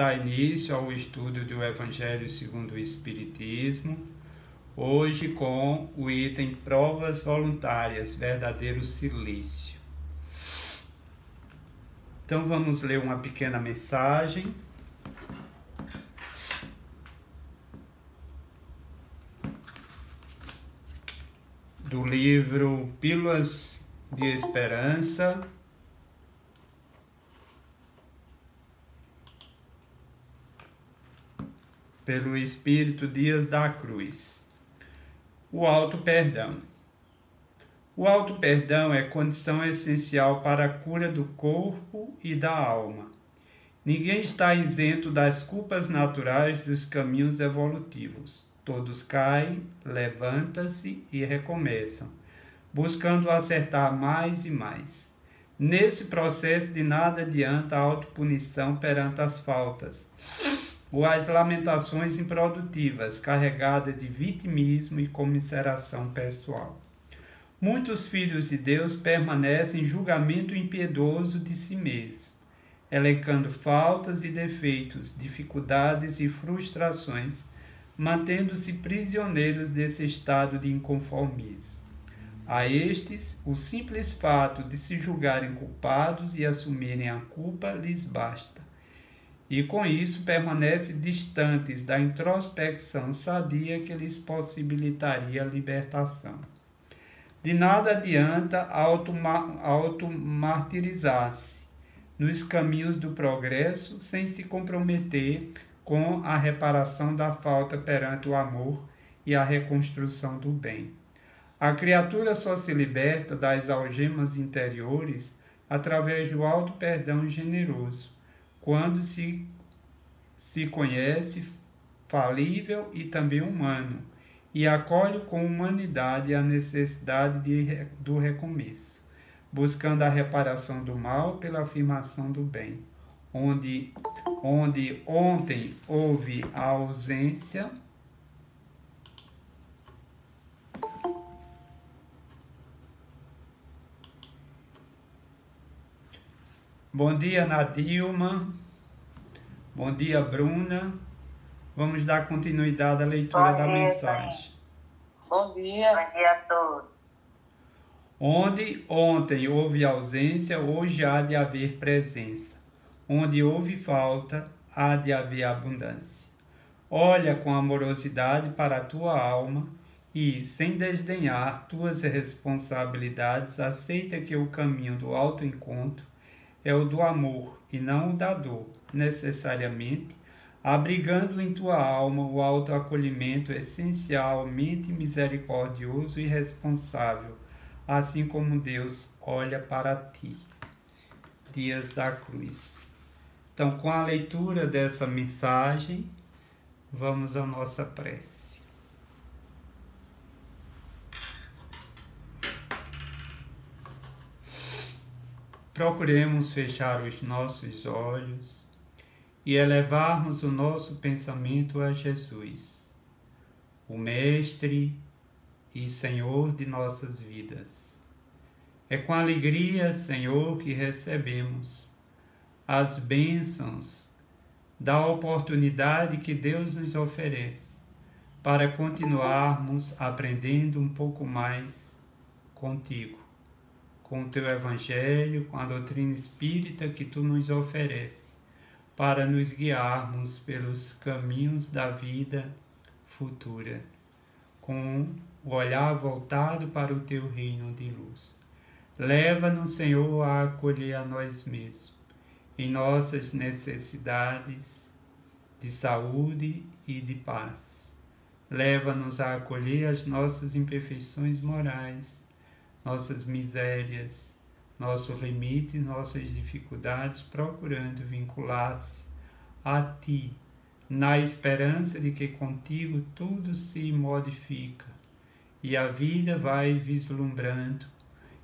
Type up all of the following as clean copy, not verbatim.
dar início ao estudo do Evangelho segundo o Espiritismo, hoje com o item Provas Voluntárias, Verdadeiro Silício. Então vamos ler uma pequena mensagem. Do livro Pílulas de Esperança, pelo Espírito Dias da Cruz. O auto-perdão. O auto-perdão é condição essencial para a cura do corpo e da alma. Ninguém está isento das culpas naturais dos caminhos evolutivos. Todos caem, levantam-se e recomeçam, buscando acertar mais e mais. Nesse processo de nada adianta a autopunição perante as faltas, ou as lamentações improdutivas, carregadas de vitimismo e comiseração pessoal. Muitos filhos de Deus permanecem em julgamento impiedoso de si mesmo, elencando faltas e defeitos, dificuldades e frustrações, mantendo-se prisioneiros desse estado de inconformismo. A estes, o simples fato de se julgarem culpados e assumirem a culpa lhes basta, e com isso permanecem distantes da introspecção sadia que lhes possibilitaria a libertação. De nada adianta automartirizar-se nos caminhos do progresso sem se comprometer com a reparação da falta perante o amor e a reconstrução do bem. A criatura só se liberta das algemas interiores através do auto-perdão generoso, quando se conhece falível e também humano, e acolhe com humanidade a necessidade do recomeço, buscando a reparação do mal pela afirmação do bem. Onde ontem houve a ausência, bom dia, Nadilma. Bom dia, Bruna. Vamos dar continuidade à leitura da mensagem. Bom dia. Bom dia a todos. Onde ontem houve ausência, hoje há de haver presença. Onde houve falta, há de haver abundância. Olha com amorosidade para a tua alma e, sem desdenhar tuas responsabilidades, aceita que o caminho do autoencontro é o do amor e não o da dor, necessariamente, abrigando em tua alma o autoacolhimento essencialmente misericordioso e responsável, assim como Deus olha para ti. Dias da Cruz. Então, com a leitura dessa mensagem, vamos à nossa prece. Procuremos fechar os nossos olhos e elevarmos o nosso pensamento a Jesus, o Mestre e Senhor de nossas vidas. É com alegria, Senhor, que recebemos as bênçãos da oportunidade que Deus nos oferece para continuarmos aprendendo um pouco mais contigo, com o teu Evangelho, com a doutrina espírita que tu nos ofereces, para nos guiarmos pelos caminhos da vida futura, com o olhar voltado para o teu reino de luz. Leva-nos, Senhor, a acolher a nós mesmos, em nossas necessidades de saúde e de paz. Leva-nos a acolher as nossas imperfeições morais, nossas misérias, nossos limites, nossas dificuldades, procurando vincular-se a Ti, na esperança de que contigo tudo se modifica e a vida vai vislumbrando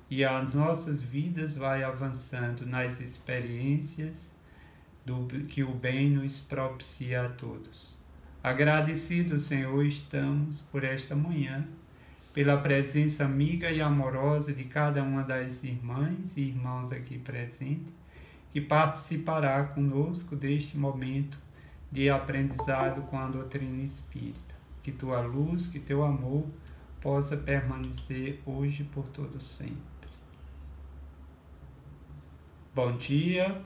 e as nossas vidas vai avançando nas experiências que o bem nos propicia a todos. Agradecidos, Senhor, estamos por esta manhã, pela presença amiga e amorosa de cada uma das irmãs e irmãos aqui presentes, que participará conosco deste momento de aprendizado com a doutrina espírita. Que tua luz, que teu amor possa permanecer hoje e por todo sempre. Bom dia.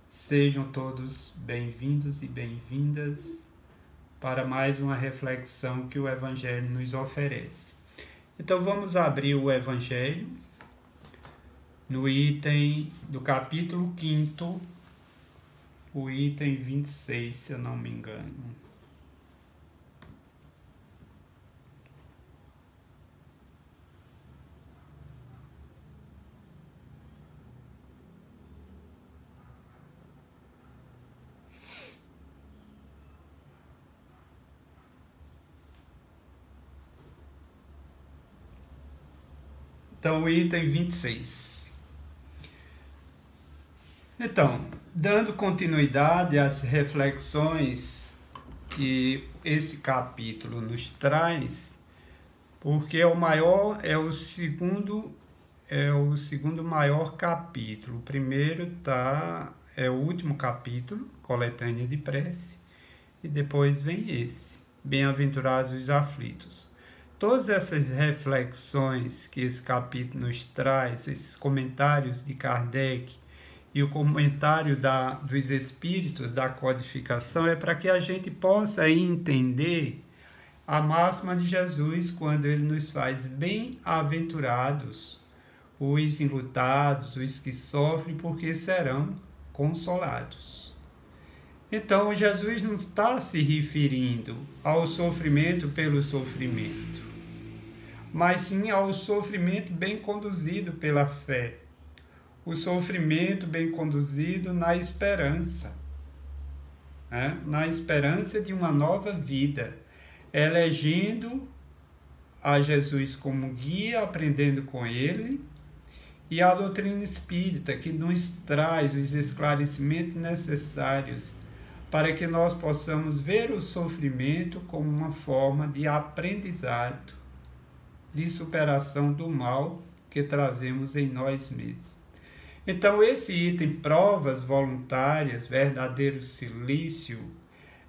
Sejam todos bem-vindos e bem-vindas para mais uma reflexão que o Evangelho nos oferece. Então vamos abrir o Evangelho no item do capítulo 5º, o item 26, se eu não me engano. Então, o item 26. Então, dando continuidade às reflexões que esse capítulo nos traz, porque é o segundo maior capítulo. O primeiro é o último capítulo, coletânea de prece, e depois vem esse, Bem-aventurados os aflitos. Todas essas reflexões que esse capítulo nos traz, esses comentários de Kardec e o comentário dos Espíritos da codificação, é para que a gente possa entender a máxima de Jesus quando ele nos faz bem-aventurados os enlutados, os que sofrem, porque serão consolados. Então, Jesus não está se referindo ao sofrimento pelo sofrimento, mas sim ao sofrimento bem conduzido pela fé, o sofrimento bem conduzido na esperança, na esperança de uma nova vida, elegendo a Jesus como guia, aprendendo com ele, e a doutrina espírita, que nos traz os esclarecimentos necessários para que nós possamos ver o sofrimento como uma forma de aprendizado, de superação do mal que trazemos em nós mesmos. Então, esse item, provas voluntárias, verdadeiro silício,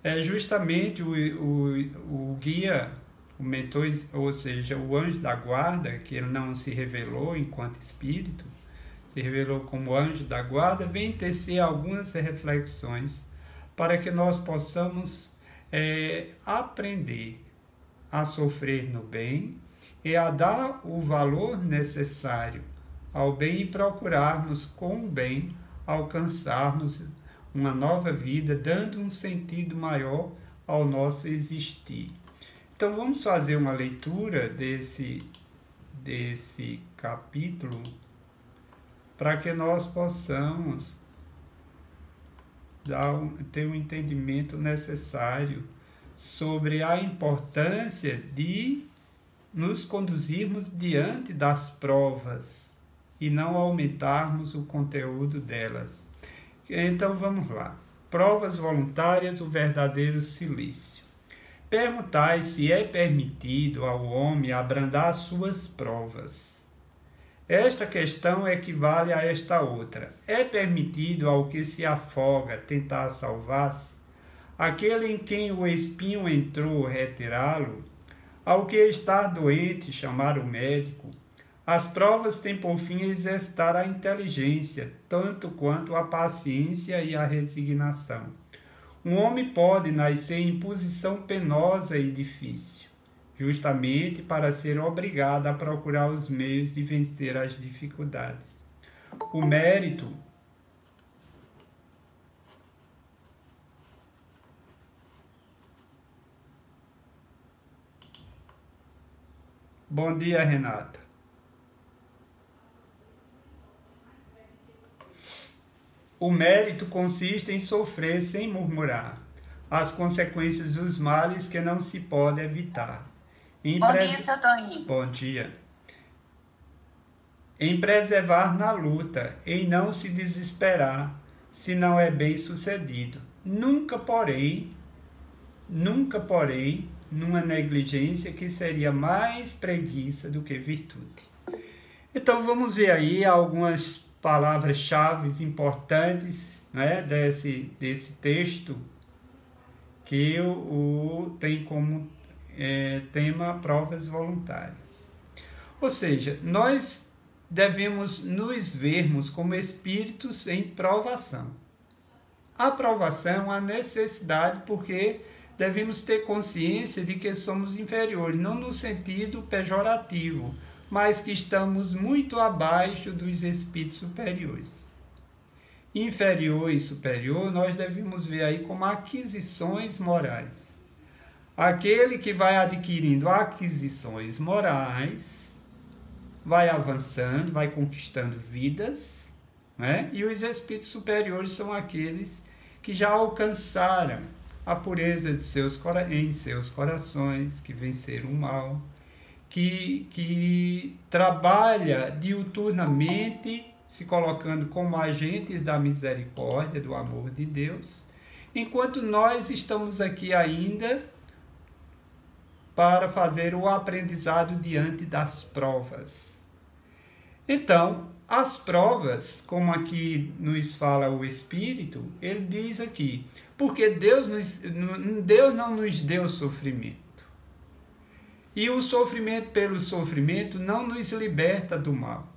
é justamente o guia, o mentor, ou seja, o anjo da guarda, que ele não se revelou enquanto espírito, se revelou como anjo da guarda, vem tecer algumas reflexões para que nós possamos aprender a sofrer no bem e a dar o valor necessário ao bem e procurarmos com o bem alcançarmos uma nova vida, dando um sentido maior ao nosso existir. Então vamos fazer uma leitura desse capítulo para que nós possamos ter um entendimento necessário sobre a importância de nos conduzirmos diante das provas e não aumentarmos o conteúdo delas. Então vamos lá. Provas voluntárias, o verdadeiro silício. Perguntai se é permitido ao homem abrandar suas provas. Esta questão equivale a esta outra. É permitido ao que se afoga tentar salvar-se? Aquele em quem o espinho entrou retirá-lo? Ao que está doente chamar o médico? As provas têm por fim exercitar a inteligência, tanto quanto a paciência e a resignação. Um homem pode nascer em posição penosa e difícil, justamente para ser obrigado a procurar os meios de vencer as dificuldades. O mérito Bom dia, Renata. O mérito consiste em sofrer sem murmurar as consequências dos males que não se pode evitar. Bom dia, seu Toninho. Bom dia. Em preservar na luta, em não se desesperar, se não é bem sucedido. Nunca, porém, numa negligência que seria mais preguiça do que virtude. Então vamos ver aí algumas palavras-chave importantes né, desse texto, que tem como tema provas voluntárias. Ou seja, nós devemos nos vermos como espíritos em provação. A provação é uma necessidade porque devemos ter consciência de que somos inferiores, não no sentido pejorativo, mas que estamos muito abaixo dos espíritos superiores. Inferior e superior, nós devemos ver aí como aquisições morais. Aquele que vai adquirindo aquisições morais, vai avançando, vai conquistando vidas, né? E os espíritos superiores são aqueles que já alcançaram a pureza de em seus corações, que venceram o mal, que trabalha diuturnamente, se colocando como agentes da misericórdia, do amor de Deus, enquanto nós estamos aqui ainda para fazer o aprendizado diante das provas. Então, as provas, como aqui nos fala o Espírito, ele diz aqui, porque Deus não nos deu sofrimento. E o sofrimento pelo sofrimento não nos liberta do mal.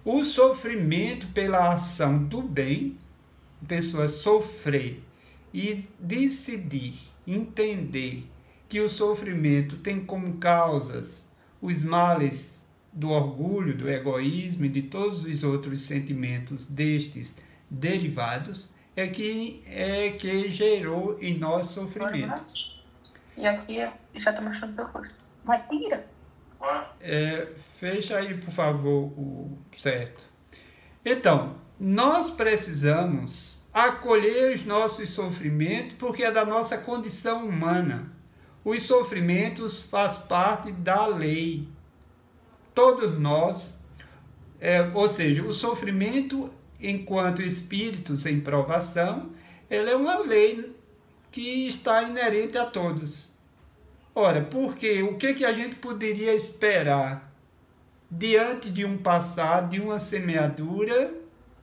O sofrimento pela ação do bem, a pessoa sofrer e decidir, entender que o sofrimento tem como causas os males do orgulho, do egoísmo e de todos os outros sentimentos destes derivados, é que gerou em nós sofrimentos. E aqui já está mostrando teu rosto. Vai, tira! Fecha aí, por favor, o certo. Então, nós precisamos acolher os nossos sofrimentos porque é da nossa condição humana. Os sofrimentos fazem parte da lei. Todos nós, ou seja, o sofrimento enquanto espíritos em provação, ele é uma lei que está inerente a todos. Ora, porque o que a gente poderia esperar diante de um passado, de uma semeadura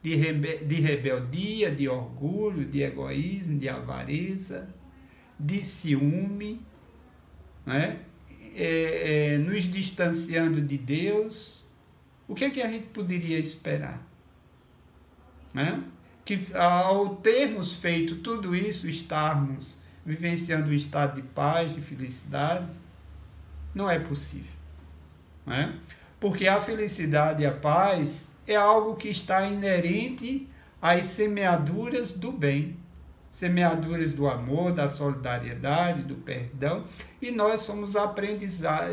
de rebeldia, de orgulho, de egoísmo, de avareza, de ciúme, né? Nos distanciando de Deus? O que a gente poderia esperar? Né? Que ao termos feito tudo isso, estarmos vivenciando um estado de paz, de felicidade, não é possível. Né? Porque a felicidade e a paz é algo que está inerente às semeaduras do bem, semeaduras do amor, da solidariedade, do perdão, e nós somos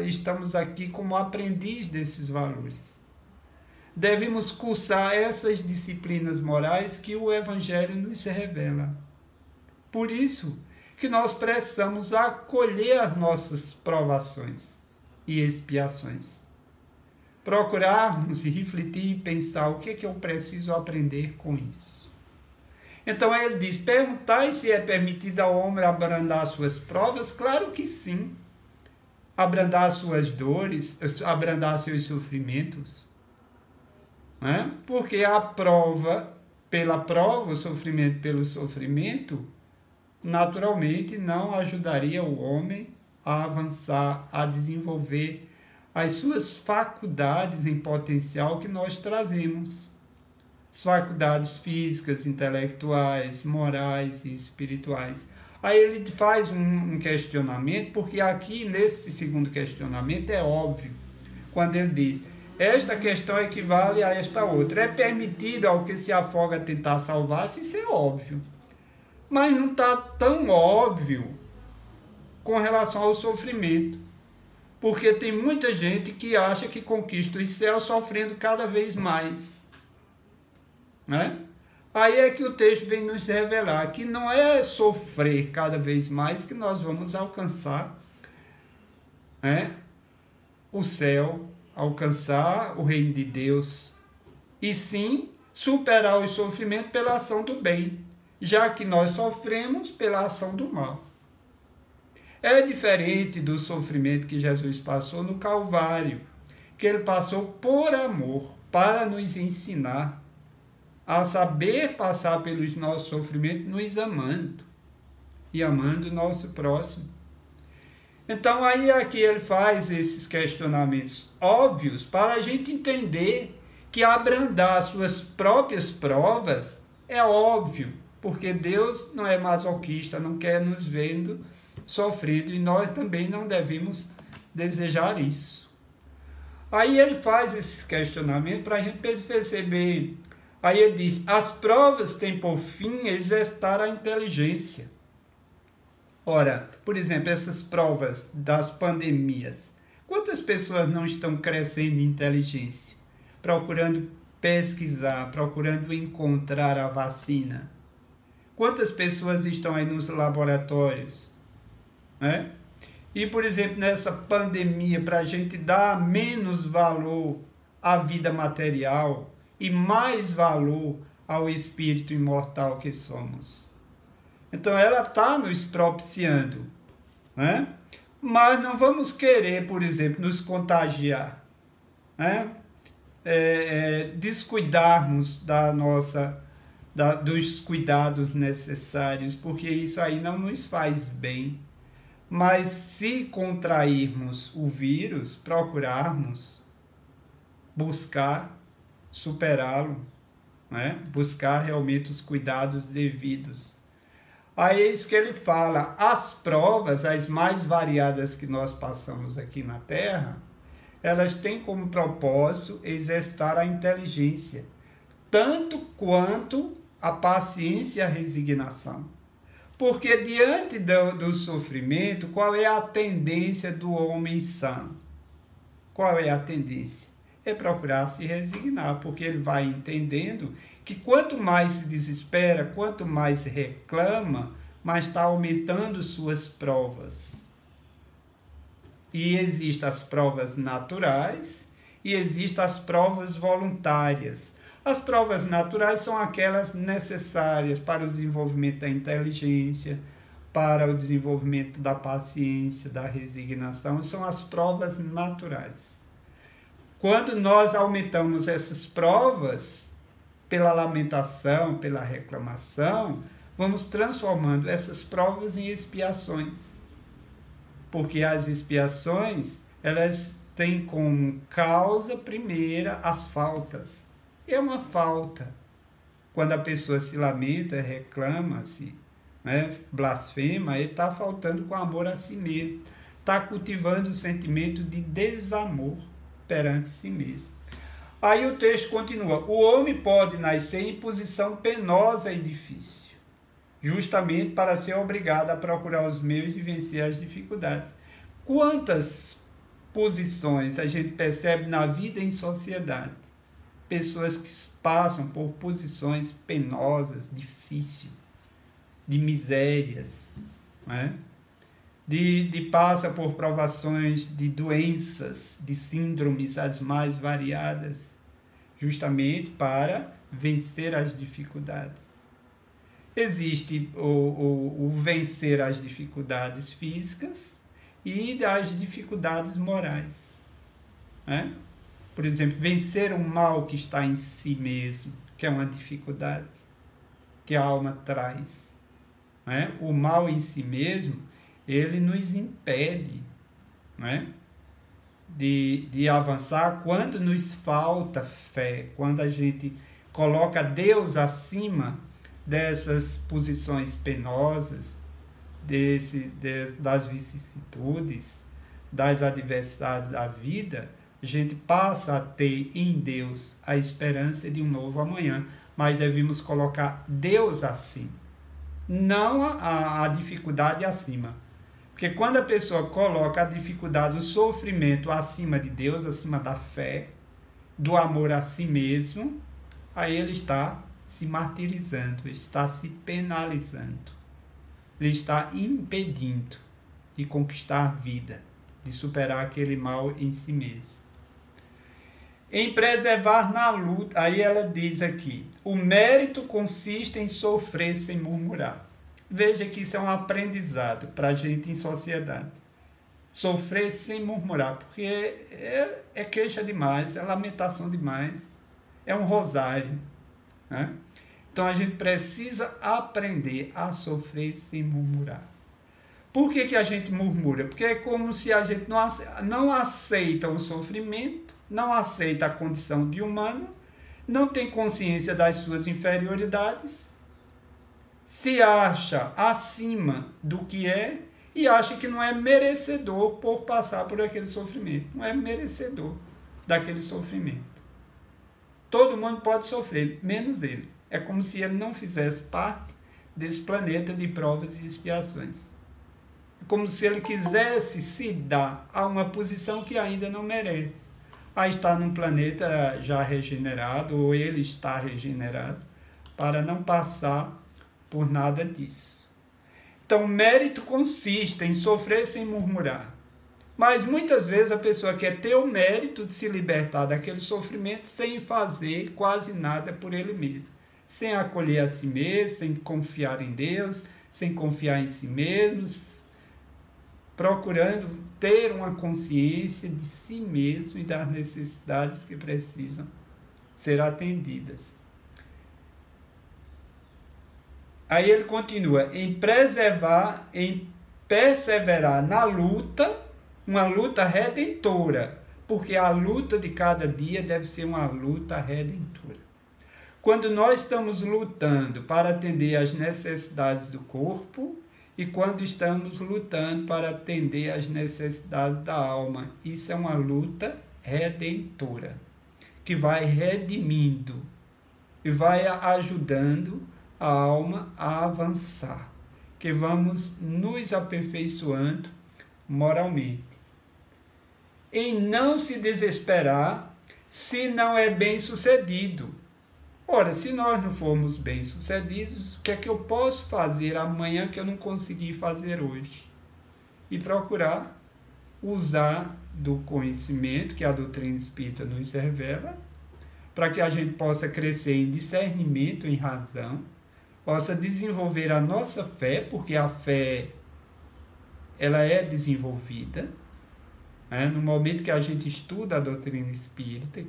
estamos aqui como aprendiz desses valores. Devemos cursar essas disciplinas morais que o Evangelho nos revela. Por isso que nós precisamos acolher as nossas provações e expiações. Procurarmos e refletir e pensar o que eu preciso aprender com isso. Então ele diz, perguntai se é permitido ao homem abrandar suas provas? Claro que sim. Abrandar suas dores, abrandar seus sofrimentos. Né? Porque a prova, pela prova, o sofrimento pelo sofrimento, naturalmente não ajudaria o homem a avançar, a desenvolver as suas faculdades em potencial que nós trazemos. As faculdades físicas, intelectuais, morais e espirituais. Aí ele faz um questionamento, porque aqui nesse segundo questionamento é óbvio, quando ele diz, esta questão equivale a esta outra. É permitido ao que se afoga tentar salvar-se? Isso é óbvio. Mas não está tão óbvio com relação ao sofrimento. Porque tem muita gente que acha que conquista os céus sofrendo cada vez mais. Né? Aí é que o texto vem nos revelar que não é sofrer cada vez mais que nós vamos alcançar, né, o céu, alcançar o reino de Deus, e sim superar o sofrimento pela ação do bem, já que nós sofremos pela ação do mal. É diferente do sofrimento que Jesus passou no Calvário, que ele passou por amor, para nos ensinar a saber passar pelos nossos sofrimentos, nos amando e amando o nosso próximo. Então aí aqui ele faz esses questionamentos óbvios para a gente entender que abrandar suas próprias provas é óbvio, porque Deus não é masoquista, não quer nos vendo sofrendo, e nós também não devemos desejar isso. Aí ele faz esse questionamento para a gente perceber. Aí ele diz: as provas têm por fim exercitar a inteligência. Ora, por exemplo, essas provas das pandemias, quantas pessoas não estão crescendo em inteligência, procurando pesquisar, procurando encontrar a vacina? Quantas pessoas estão aí nos laboratórios, né? E, por exemplo, nessa pandemia, para a gente dar menos valor à vida material e mais valor ao espírito imortal que somos. Então, ela está nos propiciando, né? Mas não vamos querer, por exemplo, nos contagiar, né? Descuidarmos dos cuidados necessários, porque isso aí não nos faz bem. Mas se contrairmos o vírus, procurarmos buscar superá-lo, né? Buscar realmente os cuidados devidos. Aí é isso que ele fala: as provas, as mais variadas que nós passamos aqui na Terra, elas têm como propósito exercitar a inteligência, tanto quanto a paciência e a resignação. Porque diante do sofrimento, qual é a tendência do homem sã? Qual é a tendência? É procurar se resignar, porque ele vai entendendo que quanto mais se desespera, quanto mais se reclama, mais está aumentando suas provas. E existem as provas naturais e existem as provas voluntárias. As provas naturais são aquelas necessárias para o desenvolvimento da inteligência, para o desenvolvimento da paciência, da resignação. São as provas naturais. Quando nós aumentamos essas provas, pela lamentação, pela reclamação, vamos transformando essas provas em expiações. Porque as expiações, elas têm como causa primeira as faltas. É uma falta. Quando a pessoa se lamenta, reclama-se, né, blasfema, ele está faltando com amor a si mesmo. Está cultivando o sentimento de desamor perante si mesmo. Aí o texto continua: o homem pode nascer em posição penosa e difícil, justamente para ser obrigado a procurar os meios de vencer as dificuldades. Quantas posições a gente percebe na vida em sociedade? Pessoas que passam por posições penosas, difíceis, de misérias, né? Passa por provações de doenças, de síndromes as mais variadas, justamente para vencer as dificuldades. Existe o vencer as dificuldades físicas e as dificuldades morais, né? Por exemplo, vencer o mal que está em si mesmo, que é uma dificuldade que a alma traz, né? O mal em si mesmo, ele nos impede, né, de avançar quando nos falta fé, quando a gente coloca Deus acima dessas posições penosas, das vicissitudes, das adversidades da vida. A gente passa a ter em Deus a esperança de um novo amanhã, mas devemos colocar Deus acima, não a dificuldade acima. Porque quando a pessoa coloca a dificuldade, o sofrimento acima de Deus, acima da fé, do amor a si mesmo, aí ele está se martirizando, está se penalizando, ele está impedindo de conquistar a vida, de superar aquele mal em si mesmo. Em preservar na luta, aí ela diz aqui: o mérito consiste em sofrer sem murmurar. Veja que isso é um aprendizado para a gente em sociedade. Sofrer sem murmurar, porque é queixa demais, é lamentação demais, é um rosário, né? Então a gente precisa aprender a sofrer sem murmurar. Por que a gente murmura? Porque é como se a gente não aceita o sofrimento, não aceita a condição de humano, não tem consciência das suas inferioridades, se acha acima do que é e acha que não é merecedor por passar por aquele sofrimento. Não é merecedor daquele sofrimento. Todo mundo pode sofrer, menos ele. É como se ele não fizesse parte desse planeta de provas e expiações. É como se ele quisesse se dar a uma posição que ainda não merece. A estar num planeta já regenerado, ou ele está regenerado, para não passar por nada disso. Então, mérito consiste em sofrer sem murmurar. Mas muitas vezes a pessoa quer ter o mérito de se libertar daquele sofrimento sem fazer quase nada por ele mesmo. Sem acolher a si mesmo, sem confiar em Deus, sem confiar em si mesmos, procurando ter uma consciência de si mesmo e das necessidades que precisam ser atendidas. Aí ele continua, em perseverar na luta, uma luta redentora, porque a luta de cada dia deve ser uma luta redentora. Quando nós estamos lutando para atender às necessidades do corpo e quando estamos lutando para atender às necessidades da alma, isso é uma luta redentora, que vai redimindo e vai ajudando a alma a avançar, que vamos nos aperfeiçoando moralmente. Em não se desesperar se não é bem sucedido. Ora, se nós não formos bem sucedidos, o que é que eu posso fazer amanhã que eu não consegui fazer hoje? E procurar usar do conhecimento que a doutrina espírita nos revela, para que a gente possa crescer em discernimento, em razão, possa desenvolver a nossa fé, porque a fé ela é desenvolvida, né? No momento que a gente estuda a doutrina espírita,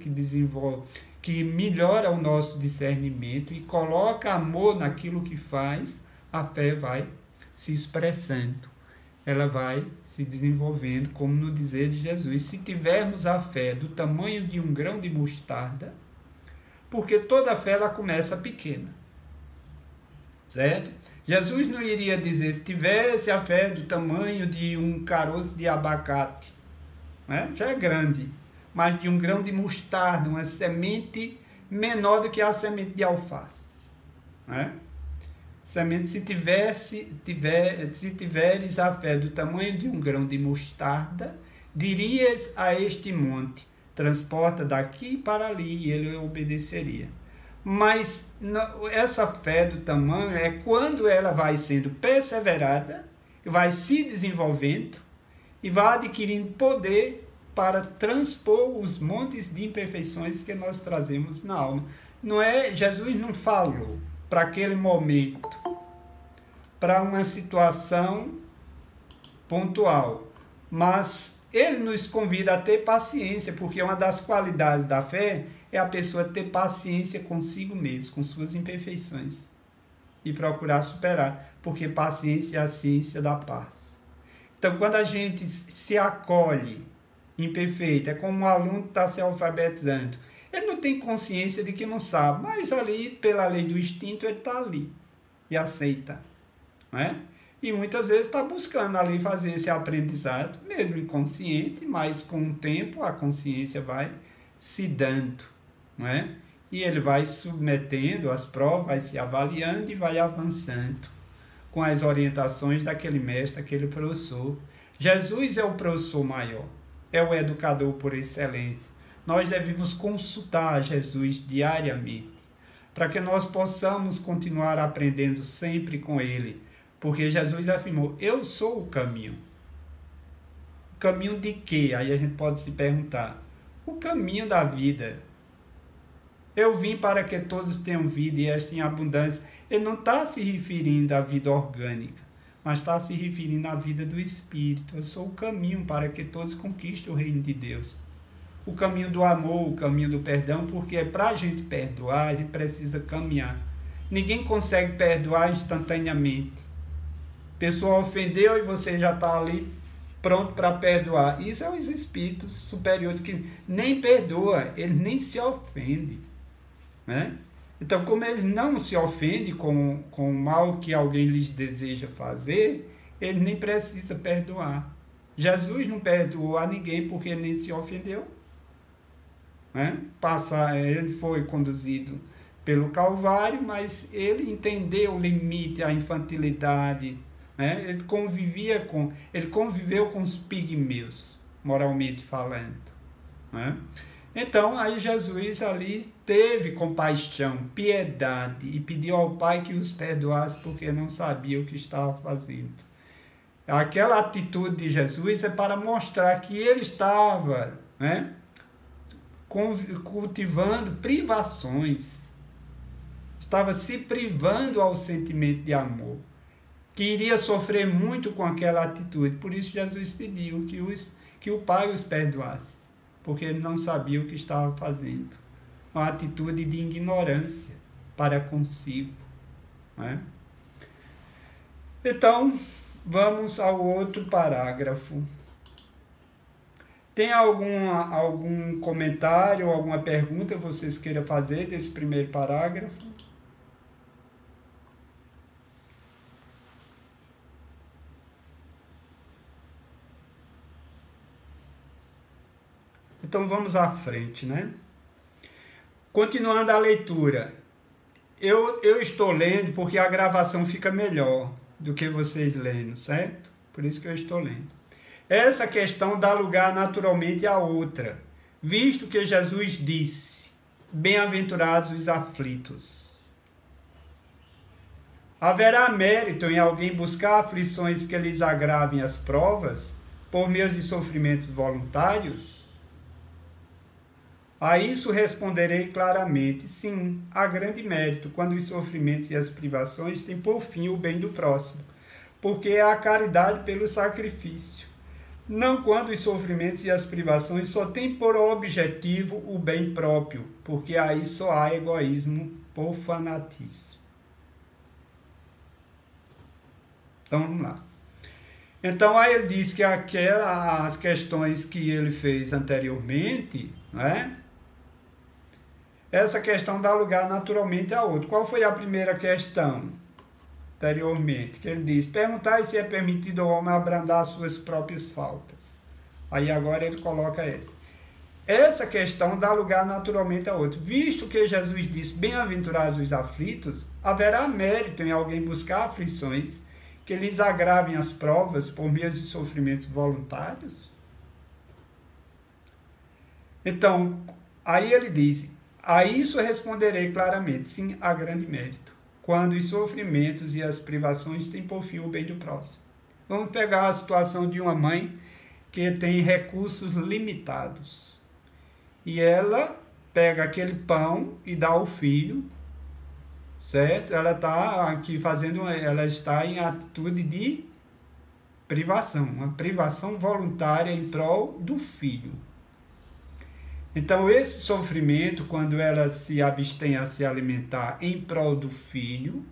que melhora o nosso discernimento e coloca amor naquilo que faz, a fé vai se expressando, ela vai se desenvolvendo, como no dizer de Jesus, se tivermos a fé do tamanho de um grão de mostarda, porque toda fé ela começa pequena. Certo? Jesus não iria dizer, se tivesse a fé do tamanho de um caroço de abacate, né? Já é grande, mas de um grão de mostarda, uma semente menor do que a semente de alface. Né? Semente, se tiveres a fé do tamanho de um grão de mostarda, dirias a este monte, transporta daqui para ali, e ele obedeceria. Mas essa fé do tamanho é quando ela vai sendo perseverada, vai se desenvolvendo e vai adquirindo poder para transpor os montes de imperfeições que nós trazemos na alma. Jesus não falou para aquele momento, para uma situação pontual, mas ele nos convida a ter paciência, porque uma das qualidades da fé é a pessoa ter paciência consigo mesmo, com suas imperfeições, e procurar superar, porque paciência é a ciência da paz. Então, quando a gente se acolhe imperfeito, é como um aluno que está se alfabetizando, ele não tem consciência de que não sabe, mas ali, pela lei do instinto, ele está ali e aceita, né? E muitas vezes está buscando ali fazer esse aprendizado, mesmo inconsciente, mas com o tempo a consciência vai se dando, não é? E ele vai submetendo as provas, vai se avaliando e vai avançando com as orientações daquele mestre, daquele professor. Jesus é o professor maior, é o educador por excelência. Nós devemos consultar Jesus diariamente, para que nós possamos continuar aprendendo sempre com ele, porque Jesus afirmou, eu sou o caminho. O caminho de quê? Aí a gente pode se perguntar. O caminho da vida. Eu vim para que todos tenham vida e esta em abundância. Ele não está se referindo à vida orgânica, mas está se referindo à vida do Espírito. Eu sou o caminho para que todos conquistem o reino de Deus. o caminho do amor, o caminho do perdão, porque para a gente perdoar, a gente precisa caminhar. Ninguém consegue perdoar instantaneamente. A pessoa ofendeu e você já está ali pronto para perdoar. Isso é os espíritos superiores que nem perdoa, eles nem se ofendem, né? Então, como eles não se ofendem com o mal que alguém lhes deseja fazer, eles nem precisam perdoar. Jesus não perdoou a ninguém porque ele nem se ofendeu, né? Ele foi conduzido pelo Calvário, mas ele entendeu o limite, a infantilidade, né? Ele conviveu com os pigmeus, moralmente falando, né? Então, aí Jesus ali teve compaixão, piedade e pediu ao Pai que os perdoasse porque não sabia o que estava fazendo. Aquela atitude de Jesus é para mostrar que ele estava, né, cultivando privações, estava se privando ao sentimento de amor, que iria sofrer muito com aquela atitude. Por isso Jesus pediu que o Pai os perdoasse, porque ele não sabia o que estava fazendo. Uma atitude de ignorância para consigo, né? Então, vamos ao outro parágrafo. Tem algum comentário ou alguma pergunta que vocês queiram fazer desse primeiro parágrafo? Então vamos à frente, né? Continuando a leitura. Eu estou lendo porque a gravação fica melhor do que vocês lendo, certo? Por isso que eu estou lendo. Essa questão dá lugar naturalmente à outra, visto que Jesus disse: bem-aventurados os aflitos. Haverá mérito em alguém buscar aflições que lhes agravem as provas, por meio de sofrimentos voluntários? A isso responderei claramente: sim, há grande mérito quando os sofrimentos e as privações têm por fim o bem do próximo, porque é a caridade pelo sacrifício. Não quando os sofrimentos e as privações só têm por objetivo o bem próprio, porque aí só há egoísmo por fanatismo. Então vamos lá. Então aí ele diz que as questões que ele fez anteriormente, né? Essa questão dá lugar naturalmente a outra. Qual foi a primeira questão anteriormente? Que ele diz: perguntai se é permitido ao homem abrandar suas próprias faltas. Aí agora ele coloca essa. Essa questão dá lugar naturalmente a outra. Visto que Jesus disse: bem-aventurados os aflitos, haverá mérito em alguém buscar aflições que lhes agravem as provas por meio de sofrimentos voluntários? Então, aí ele diz: a isso responderei claramente: sim, há grande mérito quando os sofrimentos e as privações têm por fim o bem do próximo. Vamos pegar a situação de uma mãe que tem recursos limitados. E ela pega aquele pão e dá ao filho, certo? Ela está aqui ela está em atitude de privação, uma privação voluntária em prol do filho. Então, esse sofrimento, quando ela se abstém a se alimentar em prol do filho,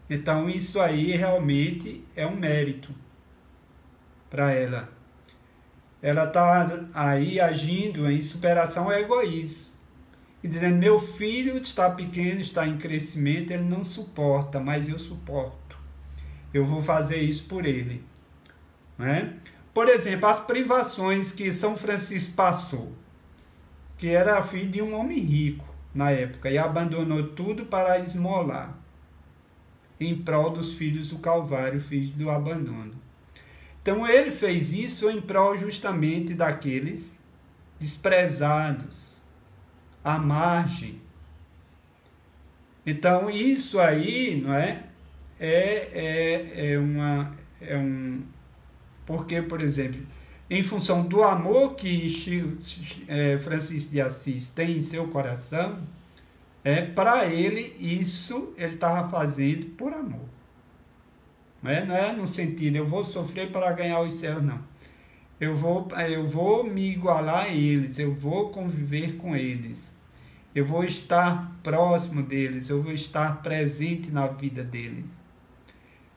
então isso aí realmente é um mérito para ela. Ela está aí agindo em superação ao egoísmo. E dizendo: meu filho está pequeno, está em crescimento, ele não suporta, mas eu suporto. Eu vou fazer isso por ele, né? Por exemplo, as privações que São Francisco passou, que era filho de um homem rico na época, e abandonou tudo para esmolar, em prol dos filhos do Calvário, filhos do abandono. Então ele fez isso em prol justamente daqueles desprezados, à margem. Então isso aí, não é? Porque, por exemplo, em função do amor que Francisco de Assis tem em seu coração, para ele isso ele estava fazendo por amor. Não é no sentido: eu vou sofrer para ganhar os céus, não. eu vou me igualar a eles, eu vou conviver com eles, eu vou estar próximo deles, eu vou estar presente na vida deles.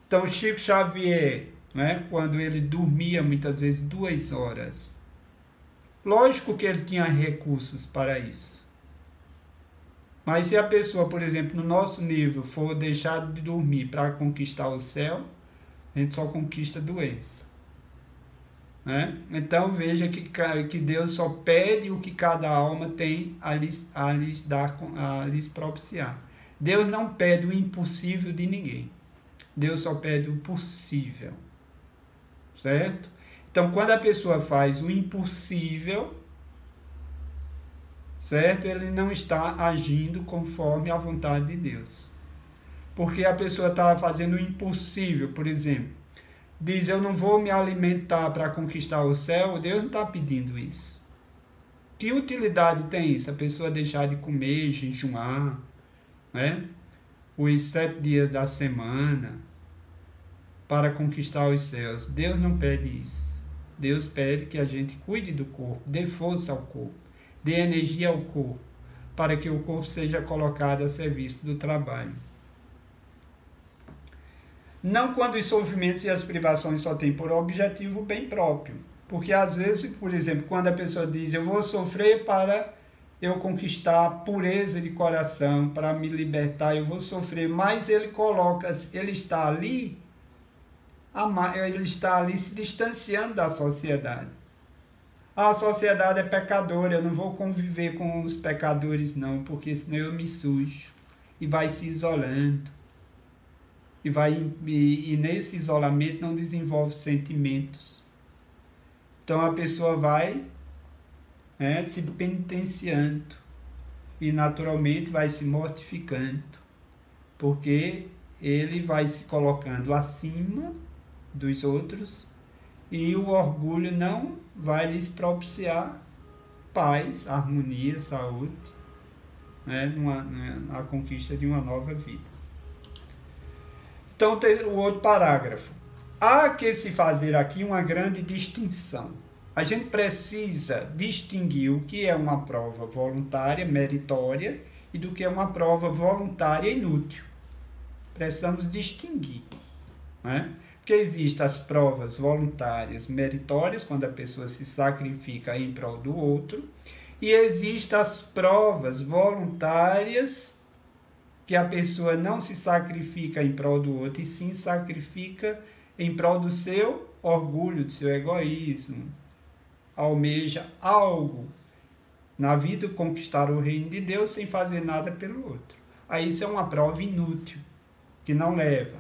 Então, Chico Xavier, né, quando ele dormia muitas vezes 2 horas, lógico que ele tinha recursos para isso. Mas se a pessoa, por exemplo, no nosso nível, for deixar de dormir para conquistar o céu, a gente só conquista doença. Né? Então veja que Deus só pede o que cada alma tem a lhes propiciar. Deus não pede o impossível de ninguém. Deus só pede o possível. Certo? Então quando a pessoa faz o impossível, certo? Ele não está agindo conforme a vontade de Deus. Porque a pessoa está fazendo o impossível, por exemplo. Diz, eu não vou me alimentar para conquistar o céu. Deus não está pedindo isso. Que utilidade tem isso? A pessoa deixar de comer, jejuar, né? Os 7 dias da semana para conquistar os céus. Deus não pede isso. Deus pede que a gente cuide do corpo, dê força ao corpo, dê energia ao corpo, para que o corpo seja colocado a serviço do trabalho. Não quando os sofrimentos e as privações só têm por objetivo o bem próprio. Porque às vezes, por exemplo, quando a pessoa diz, eu vou sofrer para eu conquistar a pureza de coração, para me libertar, eu vou sofrer, mas ele está ali se distanciando da sociedade. A sociedade é pecadora, eu não vou conviver com os pecadores não, porque senão eu me sujo. E vai se isolando. E nesse isolamento não desenvolve sentimentos. Então a pessoa vai se penitenciando e naturalmente vai se mortificando, porque ele vai se colocando acima dos outros e o orgulho não vai lhes propiciar paz, harmonia, saúde, na conquista de uma nova vida. Então, tem o outro parágrafo. Há que se fazer aqui uma grande distinção. A gente precisa distinguir o que é uma prova voluntária, meritória, e do que é uma prova voluntária inútil. Precisamos distinguir. Né? Porque existem as provas voluntárias meritórias, quando a pessoa se sacrifica em prol do outro, e existem as provas voluntárias que a pessoa não se sacrifica em prol do outro, e sim sacrifica em prol do seu orgulho, do seu egoísmo. Almeja algo na vida, conquistar o reino de Deus sem fazer nada pelo outro. Aí isso é uma prova inútil, que não leva.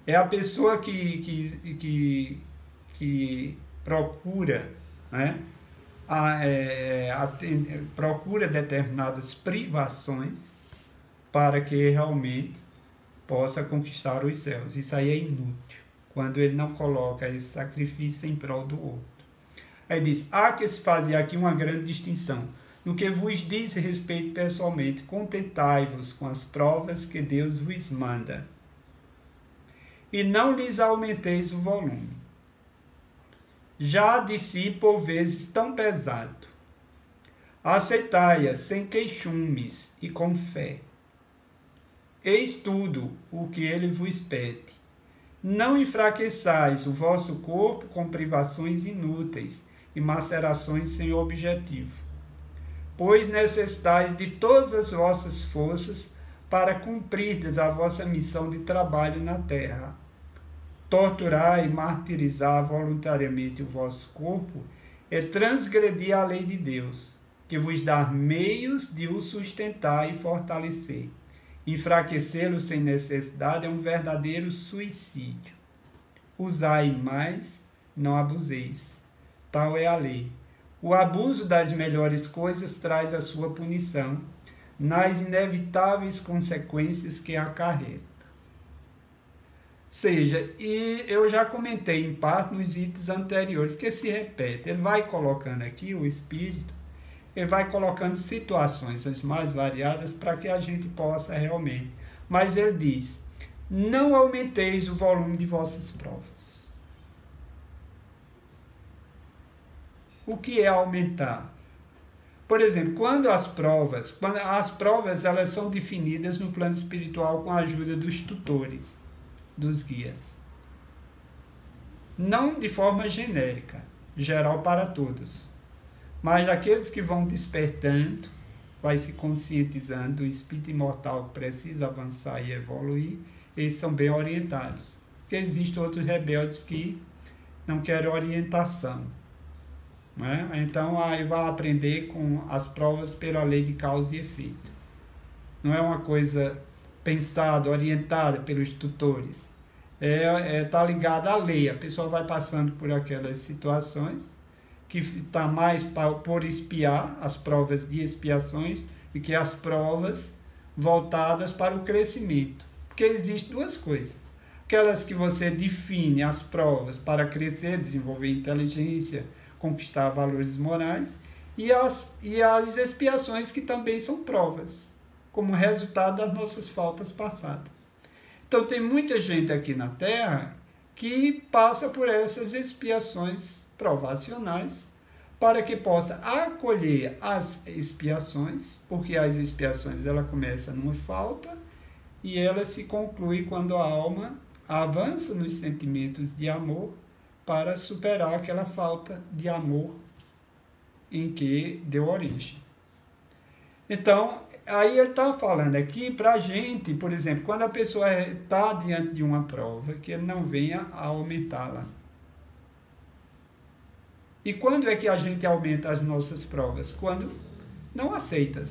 É a pessoa que procura, procura determinadas privações para que realmente possa conquistar os céus. Isso aí é inútil, quando ele não coloca esse sacrifício em prol do outro. Aí diz, há que se fazer aqui uma grande distinção. No que vos diz respeito pessoalmente, contentai-vos com as provas que Deus vos manda, e não lhes aumenteis o volume. Já de si, por vezes, tão pesado. Aceitai-a sem queixumes e com fé. Eis tudo o que ele vos pede. Não enfraqueçais o vosso corpo com privações inúteis e macerações sem objetivo, pois necessitais de todas as vossas forças para cumprirdes a vossa missão de trabalho na terra. Torturar e martirizar voluntariamente o vosso corpo é transgredir a lei de Deus, que vos dá meios de o sustentar e fortalecer. Enfraquecê-lo sem necessidade é um verdadeiro suicídio. Usai mais, não abuseis. Tal é a lei. O abuso das melhores coisas traz a sua punição, nas inevitáveis consequências que acarreta. Seja, e eu já comentei em parte nos itens anteriores, porque se repete. Ele vai colocando aqui, o Espírito, ele vai colocando situações as mais variadas para que a gente possa realmente. Mas ele diz, não aumenteis o volume de vossas provas. O que é aumentar? Por exemplo, quando as provas elas são definidas no plano espiritual com a ajuda dos tutores, dos guias. Não de forma genérica, geral para todos, mas aqueles que vão despertando, vai se conscientizando do espírito imortal que precisa avançar e evoluir, eles são bem orientados. Porque existem outros rebeldes que não querem orientação. Né? Então, aí vai aprender com as provas pela lei de causa e efeito. Não é uma coisa pensada, orientada pelos tutores. Tá ligada à lei. A pessoa vai passando por aquelas situações que está mais por espiar, as provas de expiações, do que as provas voltadas para o crescimento. Porque existem duas coisas. Aquelas que você define as provas para crescer, desenvolver inteligência, conquistar valores morais, e as expiações que também são provas, como resultado das nossas faltas passadas. Então tem muita gente aqui na Terra que passa por essas expiações provacionais para que possa acolher as expiações, porque as expiações ela começa numa falta e ela se conclui quando a alma avança nos sentimentos de amor para superar aquela falta de amor em que deu origem. Então, aí ele está falando aqui para a gente, por exemplo, quando a pessoa está diante de uma prova, que ele não venha a aumentá-la. E quando é que a gente aumenta as nossas provas? Quando não aceita.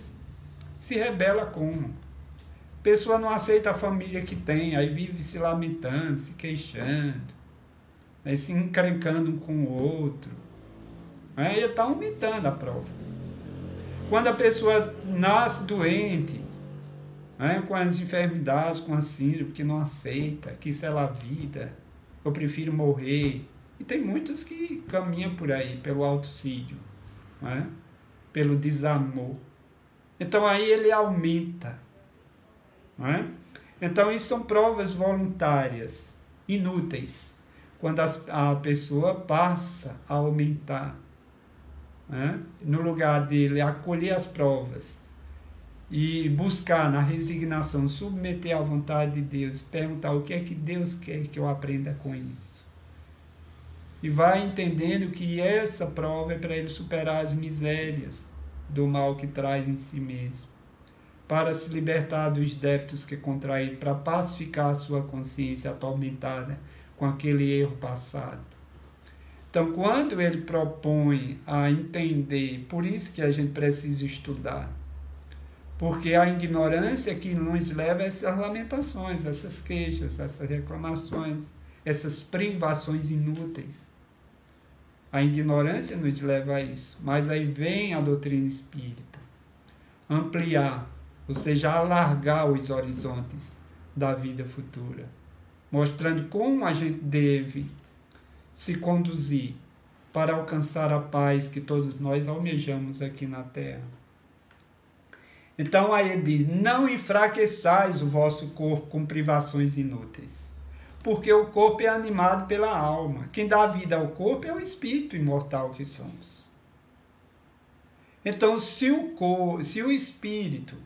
Se rebela como? A pessoa não aceita a família que tem, aí vive se lamentando, se queixando, aí se encrencando um com o outro. Aí ele está aumentando a prova. Quando a pessoa nasce doente, com as enfermidades, com a síndrome, que não aceita, que isso é a vida, eu prefiro morrer. E tem muitos que caminham por aí, pelo autocídio, pelo desamor. Então aí ele aumenta. Então isso são provas voluntárias, inúteis, quando a pessoa passa a aumentar. No lugar dele acolher as provas e buscar na resignação, submeter à vontade de Deus, perguntar o que é que Deus quer que eu aprenda com isso. E vai entendendo que essa prova é para ele superar as misérias do mal que traz em si mesmo, para se libertar dos débitos que contraiu, para pacificar a sua consciência atormentada com aquele erro passado. Então, quando ele propõe a entender, por isso que a gente precisa estudar, porque a ignorância que nos leva a essas lamentações, essas queixas, essas reclamações, essas privações inúteis. A ignorância nos leva a isso, mas aí vem a doutrina espírita, ampliar, ou seja, alargar os horizontes da vida futura, mostrando como a gente deve se conduzir para alcançar a paz que todos nós almejamos aqui na Terra. Então aí ele diz, não enfraqueçais o vosso corpo com privações inúteis, porque o corpo é animado pela alma. Quem dá vida ao corpo é o espírito imortal que somos. Então se o espírito,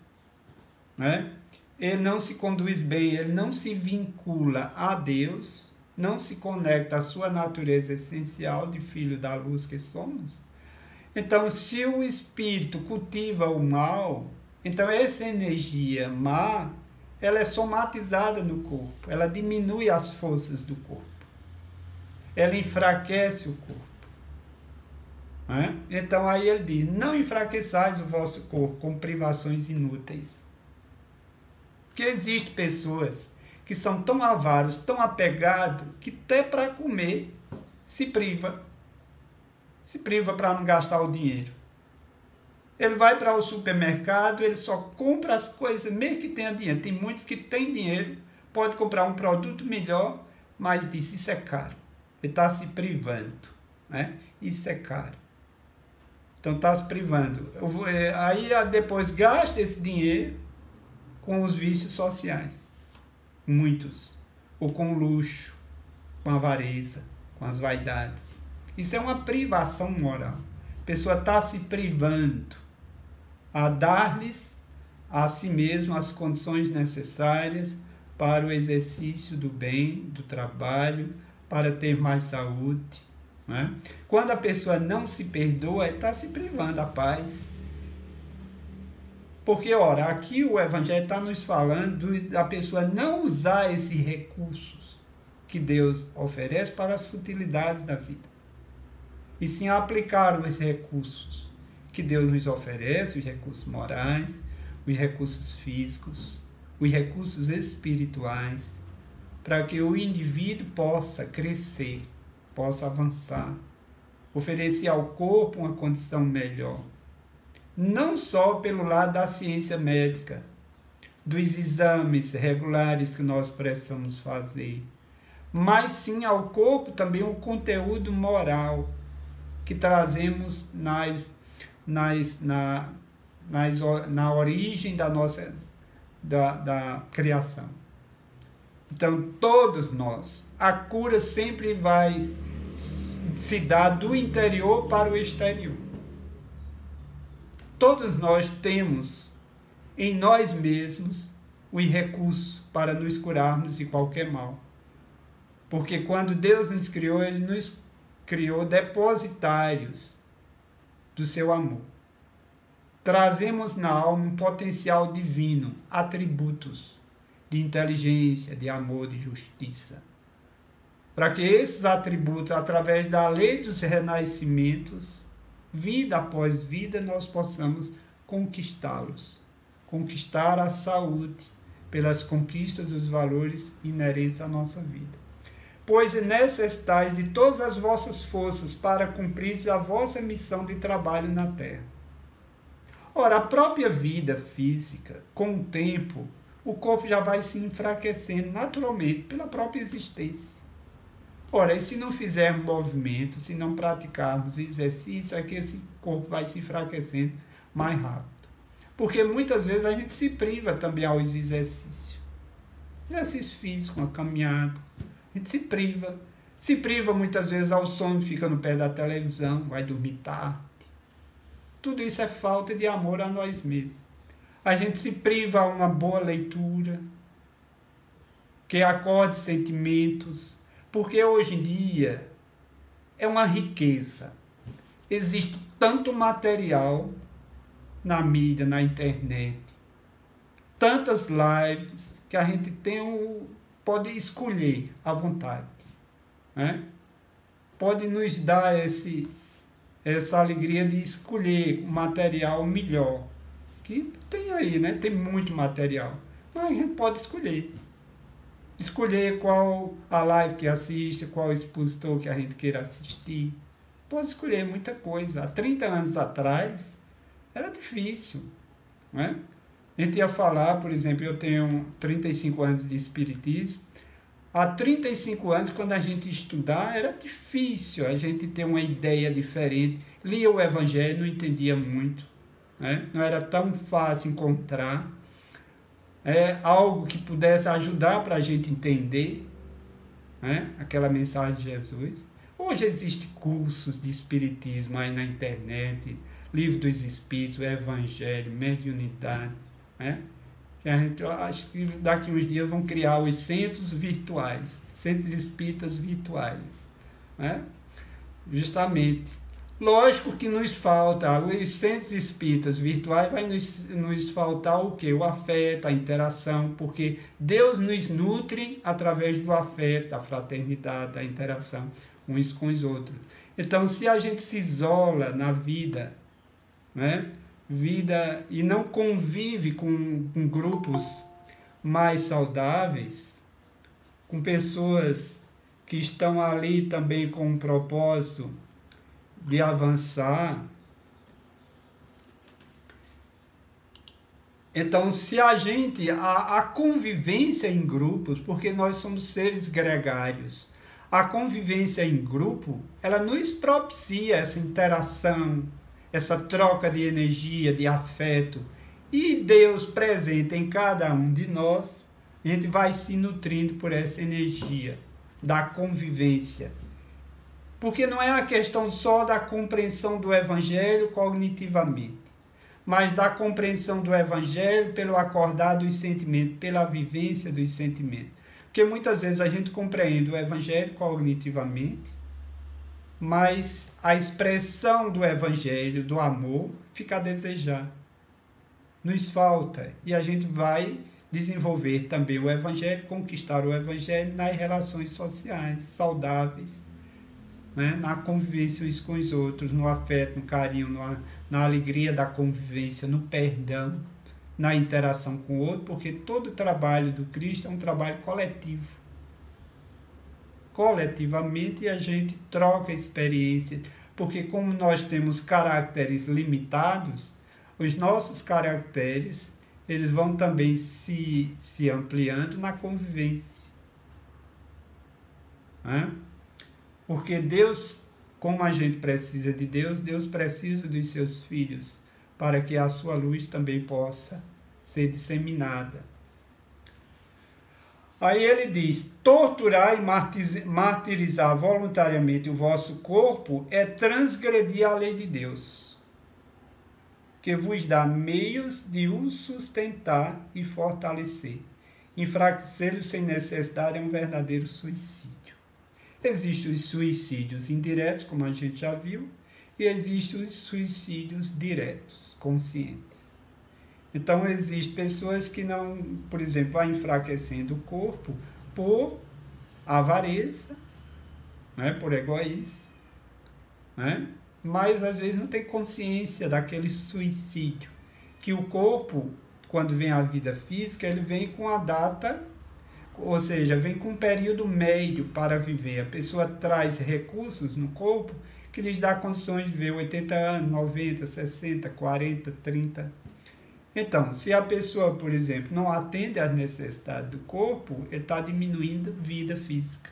ele não se conduz bem, ele não se vincula a Deus, não se conecta à sua natureza essencial de filho da luz que somos, então se o espírito cultiva o mal, então essa energia má, ela é somatizada no corpo, ela diminui as forças do corpo, ela enfraquece o corpo. Então aí ele diz, não enfraqueçais o vosso corpo com privações inúteis. Porque existem pessoas que são tão avaros, tão apegados, que até para comer se priva. Se priva para não gastar o dinheiro. Ele vai para o supermercado, ele só compra as coisas, mesmo que tenha dinheiro. Tem muitos que têm dinheiro, pode comprar um produto melhor, mas diz, isso é caro. Ele está se privando. Isso é caro. Então está se privando. Aí depois gasta esse dinheiro com os vícios sociais. Muitos, ou com luxo, com avareza, com as vaidades. Isso é uma privação moral. pessoa está se privando a dar-lhes a si mesmo as condições necessárias para o exercício do bem, do trabalho, para ter mais saúde. Né? Quando a pessoa não se perdoa, está se privando da paz. Porque, ora, aqui o Evangelho está nos falando da pessoa não usar esses recursos que Deus oferece para as futilidades da vida. E sim aplicar os recursos que Deus nos oferece, os recursos morais, os recursos físicos, os recursos espirituais, para que o indivíduo possa crescer, possa avançar, oferecer ao corpo uma condição melhor. Não só pelo lado da ciência médica, dos exames regulares que nós precisamos fazer, mas sim ao corpo também um conteúdo moral que trazemos na origem da nossa da criação. Então, todos nós, a cura sempre vai se dar do interior para o exterior. Todos nós temos em nós mesmos os recursos para nos curarmos de qualquer mal. Porque quando Deus nos criou, Ele nos criou depositários do seu amor. Trazemos na alma um potencial divino, atributos de inteligência, de amor, de justiça. Para que esses atributos, através da lei dos renascimentos, vida após vida, nós possamos conquistá-los. Conquistar a saúde pelas conquistas dos valores inerentes à nossa vida. Pois necessitais de todas as vossas forças para cumprir a vossa missão de trabalho na terra. Ora, a própria vida física, com o tempo, o corpo já vai se enfraquecendo naturalmente pela própria existência. Ora, e se não fizermos movimento, se não praticarmos exercício, é que esse corpo vai se enfraquecendo mais rápido. Porque muitas vezes a gente se priva também aos exercícios. Exercício físico, uma caminhada. A gente se priva. Se priva muitas vezes ao sono, fica no pé da televisão, vai dormir tarde. Tudo isso é falta de amor a nós mesmos. A gente se priva a uma boa leitura, que acorde sentimentos, porque hoje em dia é uma riqueza. Existe tanto material na mídia, na internet, tantas lives, que a gente pode escolher à vontade. Né? Pode nos dar essa alegria de escolher o material melhor. Que tem aí, né? Tem muito material. Mas a gente pode escolher. Escolher qual a live que assiste, qual expositor que a gente queira assistir. Pode escolher muita coisa. Há 30 anos atrás, era difícil. Né? A gente ia falar, por exemplo, eu tenho 35 anos de espiritismo. Há 35 anos, quando a gente estudar, era difícil a gente ter uma ideia diferente. Lia o Evangelho, não entendia muito. Né? Não era tão fácil encontrar algo que pudesse ajudar para a gente entender, né? Aquela mensagem de Jesus. Hoje existem cursos de espiritismo aí na internet, Livro dos Espíritos, o Evangelho, mediunidade, né? Que a gente, eu acho que daqui uns dias vão criar os centros virtuais, centros espíritas virtuais, né? Justamente. Lógico que nos falta, os centros espíritas virtuais vai nos faltar o quê? O afeto, a interação, porque Deus nos nutre através do afeto, da fraternidade, da interação uns com os outros. Então, se a gente se isola na vida, né? E não convive com grupos mais saudáveis, com pessoas que estão ali também com um propósito de avançar. Então, se a convivência em grupos, porque nós somos seres gregários, a convivência em grupo, ela nos propicia essa interação, essa troca de energia, de afeto, e Deus presente em cada um de nós, a gente vai se nutrindo por essa energia da convivência. Porque não é a questão só da compreensão do Evangelho cognitivamente, mas da compreensão do Evangelho pelo acordar dos sentimentos, pela vivência dos sentimentos. Porque muitas vezes a gente compreende o Evangelho cognitivamente, mas a expressão do Evangelho, do amor, fica a desejar. Nos falta. E a gente vai desenvolver também o Evangelho, conquistar o Evangelho nas relações sociais, saudáveis, né? Na convivência uns com os outros, no afeto, no carinho, na alegria da convivência, no perdão, na interação com o outro, porque todo o trabalho do Cristo é um trabalho coletivo. Coletivamente a gente troca experiências, porque como nós temos caracteres limitados, os nossos caracteres eles vão também se ampliando na convivência. Né? Porque Deus, como a gente precisa de Deus, Deus precisa dos seus filhos, para que a sua luz também possa ser disseminada. Aí ele diz, torturar e martirizar voluntariamente o vosso corpo é transgredir a lei de Deus, que vos dá meios de o sustentar e fortalecer. Enfraquecê-lo sem necessidade é um verdadeiro suicídio. Existem os suicídios indiretos, como a gente já viu, e existem os suicídios diretos, conscientes. Então, existem pessoas que não, por exemplo, vai enfraquecendo o corpo por avareza, né, por egoísmo, né, mas às vezes não tem consciência daquele suicídio, que o corpo, quando vem à vida física, ele vem com a data, ou seja, vem com um período médio para viver. A pessoa traz recursos no corpo que lhes dá condições de viver 80 anos, 90, 60, 40, 30. Então, se a pessoa, por exemplo, não atende às necessidades do corpo, ele está diminuindo a vida física.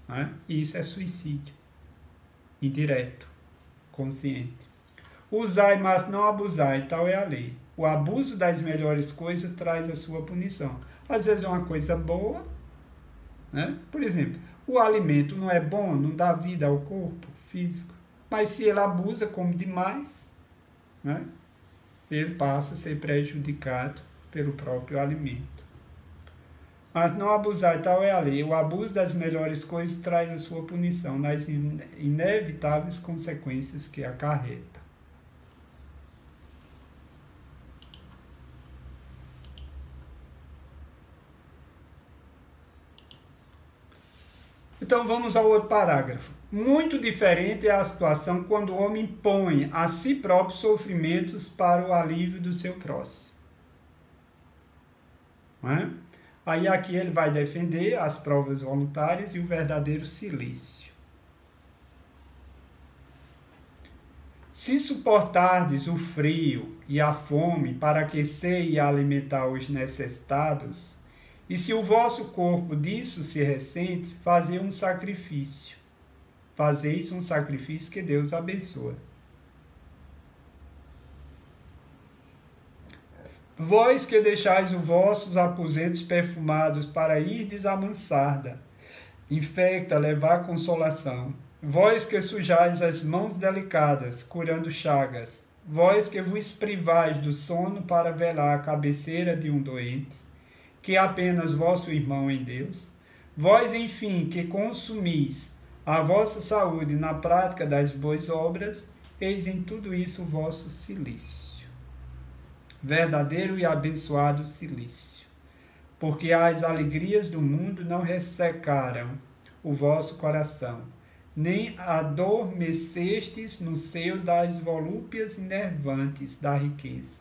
Né? E isso é suicídio. Indireto, consciente. Usai, mas não abusai, tal é a lei. O abuso das melhores coisas traz a sua punição. Às vezes é uma coisa boa, né? Por exemplo, o alimento não é bom, não dá vida ao corpo físico, mas se ele abusa, come demais, né? Ele passa a ser prejudicado pelo próprio alimento. Mas não abusar, tal é a lei. O abuso das melhores coisas traz a sua punição, nas inevitáveis consequências que acarreta. Então vamos ao outro parágrafo. Muito diferente é a situação quando o homem põe a si próprio sofrimentos para o alívio do seu próximo. Não é? Aí aqui ele vai defender as provas voluntárias e o verdadeiro silêncio. Se suportardes o frio e a fome para aquecer e alimentar os necessitados, e se o vosso corpo disso se ressente, fazei um sacrifício. Fazeis um sacrifício que Deus abençoa. Vós que deixais os vossos aposentos perfumados para irdes à mansarda, infecta, levar consolação. Vós que sujais as mãos delicadas, curando chagas. Vós que vos privais do sono para velar a cabeceira de um doente, que é apenas vosso irmão em Deus. Vós, enfim, que consumis a vossa saúde na prática das boas obras, eis em tudo isso o vosso cilício. Verdadeiro e abençoado cilício. Porque as alegrias do mundo não ressecaram o vosso coração, nem adormecestes no seio das volúpias enervantes da riqueza.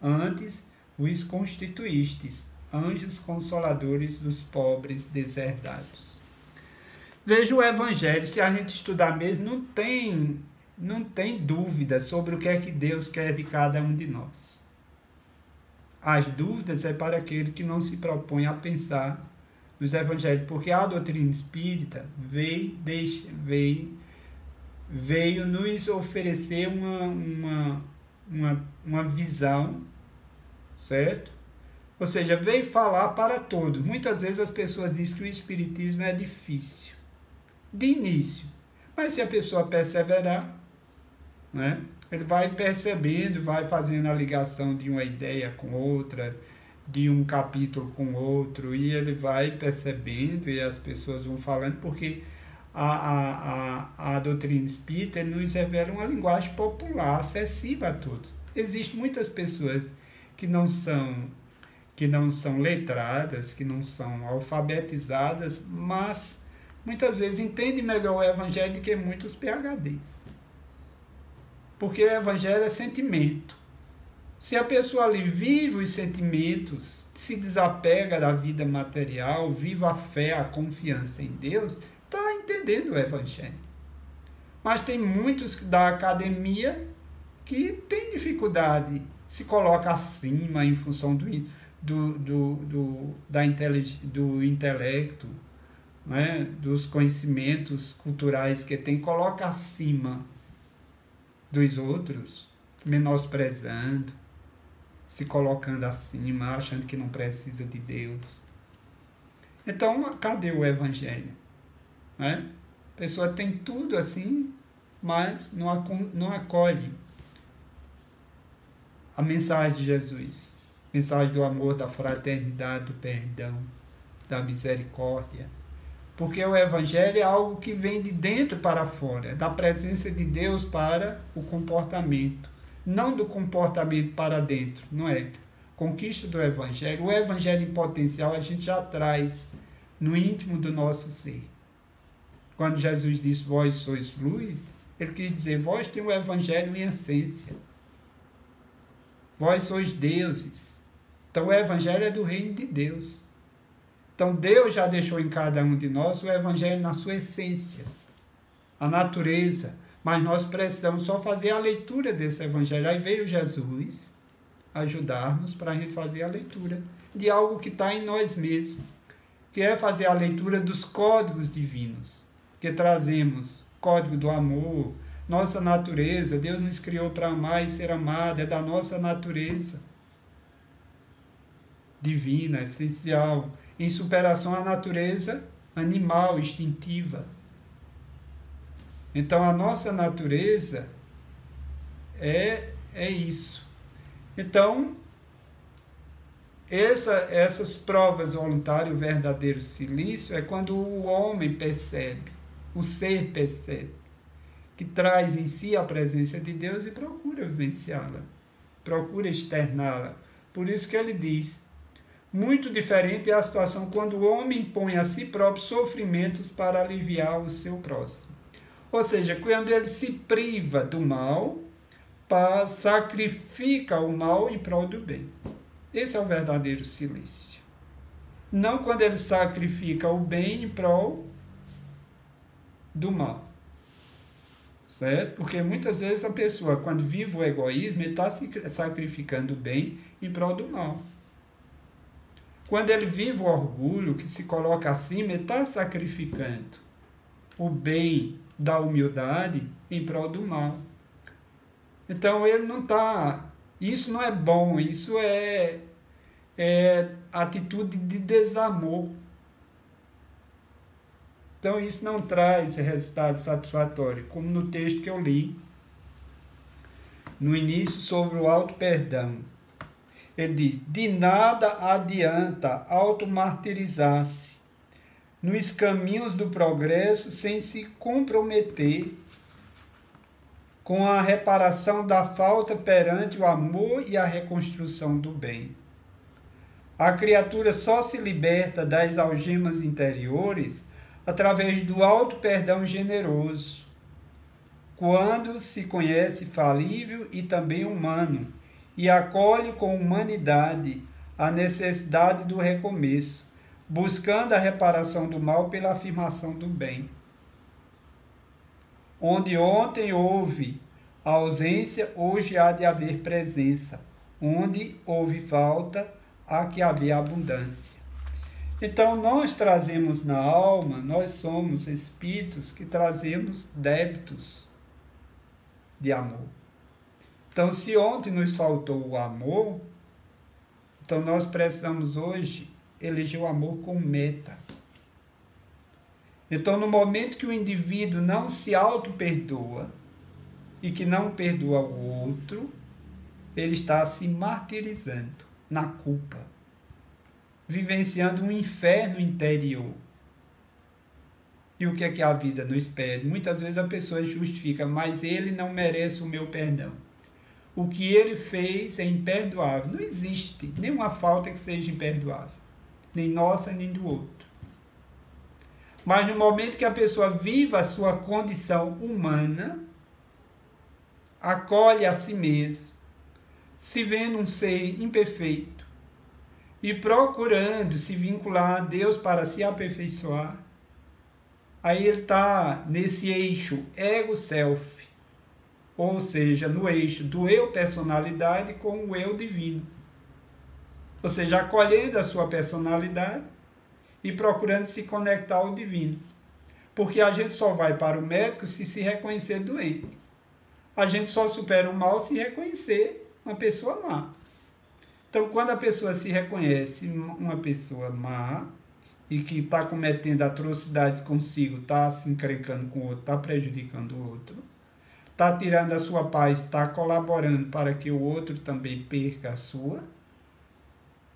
Antes vos constituístes anjos consoladores dos pobres deserdados. Veja o Evangelho, se a gente estudar mesmo, não tem dúvida sobre o que é que Deus quer de cada um de nós. As dúvidas é para aquele que não se propõe a pensar nos Evangelhos, porque a doutrina espírita veio nos oferecer uma visão, certo? Ou seja, veio falar para todos. Muitas vezes as pessoas dizem que o espiritismo é difícil, de início, Mas se a pessoa perseverar, né, ele vai percebendo, vai fazendo a ligação de uma ideia com outra, de um capítulo com outro, e ele vai percebendo, e as pessoas vão falando, porque a doutrina espírita nos revela uma linguagem popular, acessível a todos. Existem muitas pessoas que não são letradas, que não são alfabetizadas, mas muitas vezes entendem melhor o Evangelho do que muitos PhDs. Porque o Evangelho é sentimento. Se a pessoa ali vive os sentimentos, se desapega da vida material, vive a fé, a confiança em Deus, está entendendo o Evangelho. Mas tem muitos da academia que têm dificuldade, se coloca acima em função do intelecto, né, dos conhecimentos culturais que tem, coloca acima dos outros, menosprezando, se colocando acima, achando que não precisa de Deus. Então, cadê o Evangelho? Né? A pessoa tem tudo assim, mas não acolhe a mensagem de Jesus, mensagem do amor, da fraternidade, do perdão, da misericórdia. Porque o Evangelho é algo que vem de dentro para fora, da presença de Deus para o comportamento, não do comportamento para dentro, não é? Conquista do Evangelho. O Evangelho em potencial a gente já traz no íntimo do nosso ser. Quando Jesus disse, vós sois luz, ele quis dizer, vós tem o Evangelho em essência. Vós sois deuses. Então o Evangelho é do reino de Deus. Então Deus já deixou em cada um de nós o Evangelho na sua essência, a natureza. Mas nós precisamos só fazer a leitura desse Evangelho. Aí veio Jesus ajudar-nos para a gente fazer a leitura de algo que está em nós mesmos, que é fazer a leitura dos códigos divinos, que trazemos código do amor, nossa natureza. Deus nos criou para amar e ser amado, é da nossa natureza divina, essencial, em superação à natureza animal, instintiva. Então, a nossa natureza é isso. Então, essas provas voluntárias, o verdadeiro silício, é quando o homem percebe, o ser percebe, que traz em si a presença de Deus e procura vivenciá-la, procura externá-la. Por isso que ele diz, muito diferente é a situação quando o homem impõe a si próprio sofrimentos para aliviar o seu próximo. Ou seja, quando ele se priva do mal, sacrifica o mal em prol do bem. Esse é o verdadeiro silício. Não quando ele sacrifica o bem em prol do mal. Certo? Porque muitas vezes a pessoa, quando vive o egoísmo, ele está sacrificando o bem em prol do mal. Quando ele vive o orgulho, que se coloca acima, ele está sacrificando o bem da humildade em prol do mal. Então ele não está... Isso não é bom, isso é atitude de desamor. Então isso não traz resultado satisfatório, como no texto que eu li, no início, sobre o auto-perdão. Ele diz, de nada adianta auto-martirizar-se nos caminhos do progresso sem se comprometer com a reparação da falta perante o amor e a reconstrução do bem. A criatura só se liberta das algemas interiores através do auto-perdão generoso, quando se conhece falível e também humano, e acolhe com humanidade a necessidade do recomeço, buscando a reparação do mal pela afirmação do bem. Onde ontem houve ausência, hoje há de haver presença. Onde houve falta, há que haver abundância. Então, nós trazemos na alma, nós somos espíritos que trazemos débitos de amor. Então, se ontem nos faltou o amor, então nós precisamos hoje eleger o amor como meta. Então, no momento que o indivíduo não se auto-perdoa e que não perdoa o outro, ele está se martirizando na culpa, vivenciando um inferno interior. E o que é que a vida nos pede? Muitas vezes a pessoa justifica, mas ele não merece o meu perdão. O que ele fez é imperdoável. Não existe nenhuma falta que seja imperdoável, nem nossa, nem do outro. Mas no momento que a pessoa viva a sua condição humana, acolhe a si mesmo, se vendo um ser imperfeito e procurando se vincular a Deus para se aperfeiçoar, aí ele está nesse eixo ego-self, ou seja, no eixo do eu-personalidade com o eu divino. Ou seja, acolhendo a sua personalidade e procurando se conectar ao divino. Porque a gente só vai para o médico se reconhecer doente. A gente só supera o mal se reconhecer uma pessoa má. Então, quando a pessoa se reconhece uma pessoa má e que está cometendo atrocidades consigo, está se encrencando com o outro, está prejudicando o outro, está tirando a sua paz, está colaborando para que o outro também perca a sua,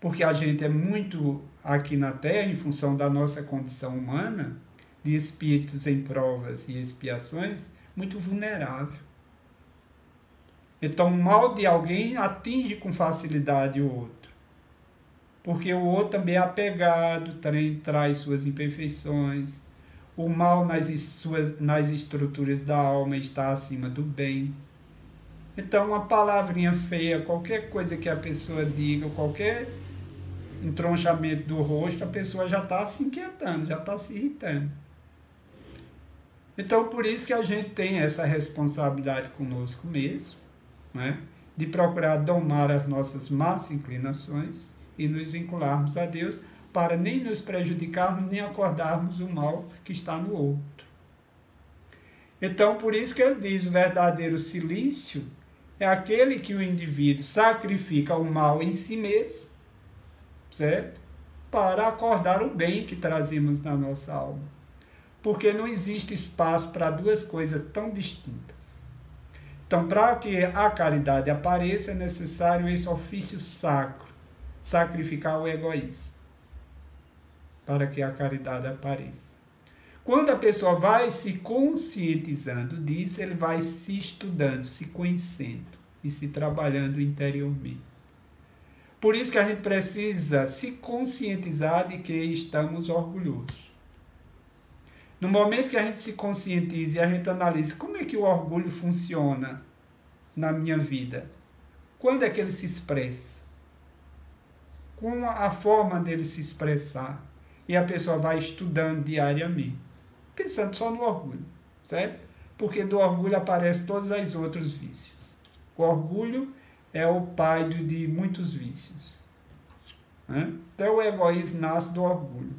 porque a gente é muito aqui na Terra, em função da nossa condição humana, de espíritos em provas e expiações, muito vulnerável. Então, o mal de alguém atinge com facilidade o outro, porque o outro também é apegado, traz suas imperfeições. O mal nas estruturas da alma está acima do bem. Então, uma palavrinha feia, qualquer coisa que a pessoa diga, qualquer entronchamento do rosto, a pessoa já está se inquietando, já está se irritando. Então, por isso que a gente tem essa responsabilidade conosco mesmo, né? De procurar domar as nossas más inclinações e nos vincularmos a Deus, para nem nos prejudicarmos, nem acordarmos o mal que está no outro. Então, por isso que ele diz, o verdadeiro silício é aquele que o indivíduo sacrifica o mal em si mesmo, certo? Para acordar o bem que trazemos na nossa alma. Porque não existe espaço para duas coisas tão distintas. Então, para que a caridade apareça, é necessário esse ofício sacro, sacrificar o egoísmo, para que a caridade apareça. Quando a pessoa vai se conscientizando disso, ele vai se estudando, se conhecendo e se trabalhando interiormente. Por isso que a gente precisa se conscientizar de que estamos orgulhosos. No momento que a gente se conscientiza e a gente analisa como é que o orgulho funciona na minha vida, quando é que ele se expressa? Com a forma dele se expressar. E a pessoa vai estudando diariamente, pensando só no orgulho, certo? Porque do orgulho aparecem todos os outros vícios. O orgulho é o pai de muitos vícios, né? Então o egoísmo nasce do orgulho.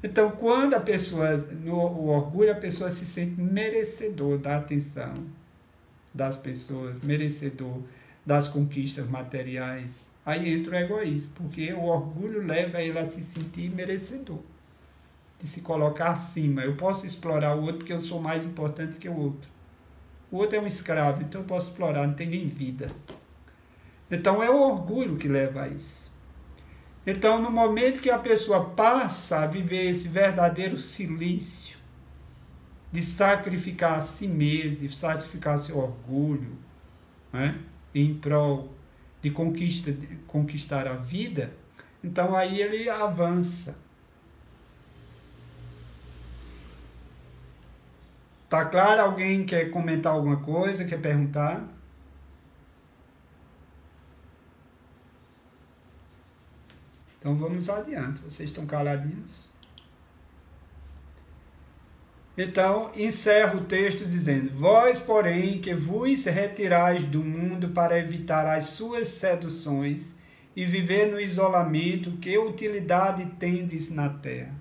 Então, quando a pessoa, no orgulho, a pessoa se sente merecedor da atenção das pessoas, merecedor das conquistas materiais. Aí entra o egoísmo, porque o orgulho leva ele a se sentir merecedor, de se colocar acima. Eu posso explorar o outro porque eu sou mais importante que o outro. O outro é um escravo, então eu posso explorar, não tem nem vida. Então é o orgulho que leva a isso. Então, no momento que a pessoa passa a viver esse verdadeiro silício, de sacrificar a si mesmo, de sacrificar seu orgulho, né, em prol de conquistar a vida, então aí ele avança. Tá claro? Alguém quer comentar alguma coisa, quer perguntar? Então vamos adiante, vocês estão caladinhos? Então, encerro o texto dizendo: vós, porém, que vos retirais do mundo para evitar as suas seduções e viver no isolamento, que utilidade tendes na terra?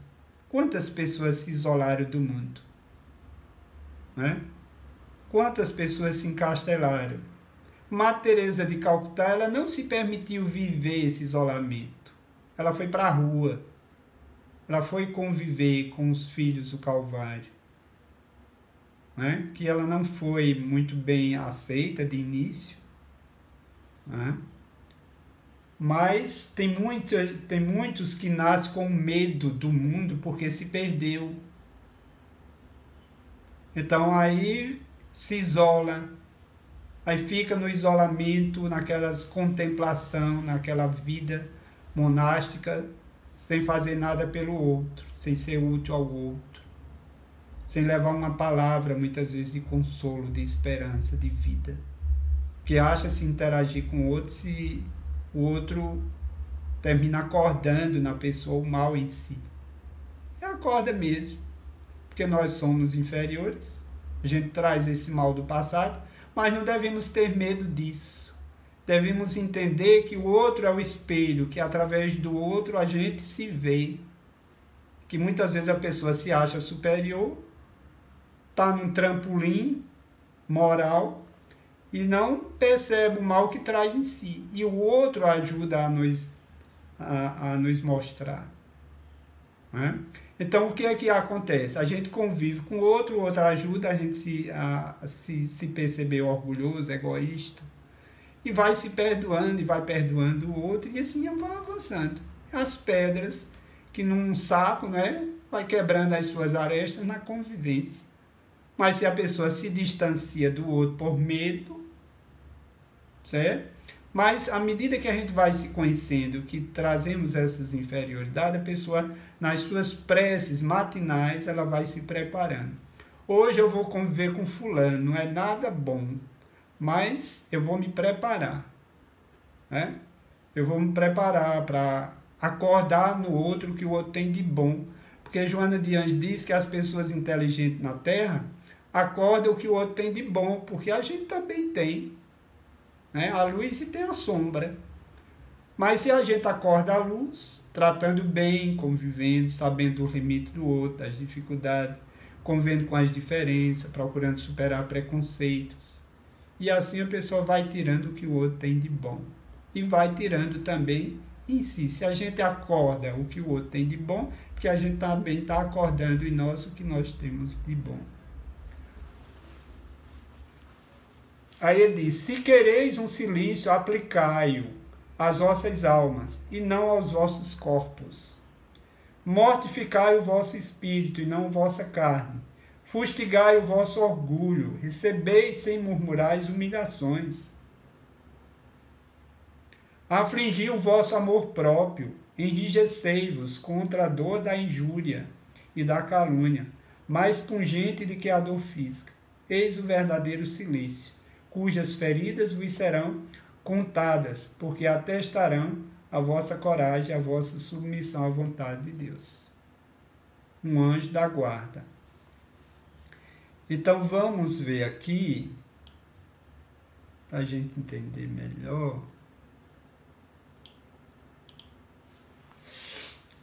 Quantas pessoas se isolaram do mundo? Né? Quantas pessoas se encastelaram? Madre Teresa de Calcutá, ela não se permitiu viver esse isolamento. Ela foi para a rua. ela foi conviver com os filhos do Calvário, né? Que ela não foi muito bem aceita de início, né? Mas tem muitos que nascem com medo do mundo porque se perdeu. Então aí se isola, aí fica no isolamento, naquelas contemplação, naquela vida monástica, sem fazer nada pelo outro, sem ser útil ao outro, sem levar uma palavra, muitas vezes, de consolo, de esperança, de vida. Porque acha se interagir com o outro se o outro termina acordando na pessoa o mal em si. E acorda mesmo, porque nós somos inferiores, a gente traz esse mal do passado, mas não devemos ter medo disso. Devemos entender que o outro é o espelho, que através do outro a gente se vê. Que muitas vezes a pessoa se acha superior, está num trampolim moral e não percebe o mal que traz em si. E o outro ajuda a nos mostrar, né? Então, o que é que acontece? A gente convive com o outro ajuda a gente se perceber orgulhoso, egoísta, e vai se perdoando, e vai perdoando o outro, e assim vai avançando. As pedras que num saco, né, vai quebrando as suas arestas na convivência. Mas se a pessoa se distancia do outro por medo, certo? Mas à medida que a gente vai se conhecendo, que trazemos essas inferioridades, a pessoa, nas suas preces matinais, ela vai se preparando. Hoje eu vou conviver com fulano, não é nada bom, mas eu vou me preparar, né? Eu vou me preparar para acordar no outro o que o outro tem de bom. Porque Joana de Anjos diz que as pessoas inteligentes na Terra acordam o que o outro tem de bom, porque a gente também tem, né? A luz e tem a sombra. Mas se a gente acorda a luz, tratando bem, convivendo, sabendo o limite do outro, das dificuldades, convivendo com as diferenças, procurando superar preconceitos. E assim a pessoa vai tirando o que o outro tem de bom. E vai tirando também em si. Se a gente acorda o que o outro tem de bom, porque a gente também está acordando em nós o que nós temos de bom. Aí ele diz: se quereis um cilício, aplicai-o às vossas almas, e não aos vossos corpos. Mortificai o vosso espírito, e não a vossa carne. Fustigai o vosso orgulho, recebeis sem murmurar as humilhações. Afligi o vosso amor próprio, enrijecei-vos contra a dor da injúria e da calúnia, mais pungente do que a dor física. Eis o verdadeiro cilício, cujas feridas vos serão contadas, porque atestarão a vossa coragem, a vossa submissão à vontade de Deus. Um anjo da guarda. Então vamos ver aqui, para a gente entender melhor.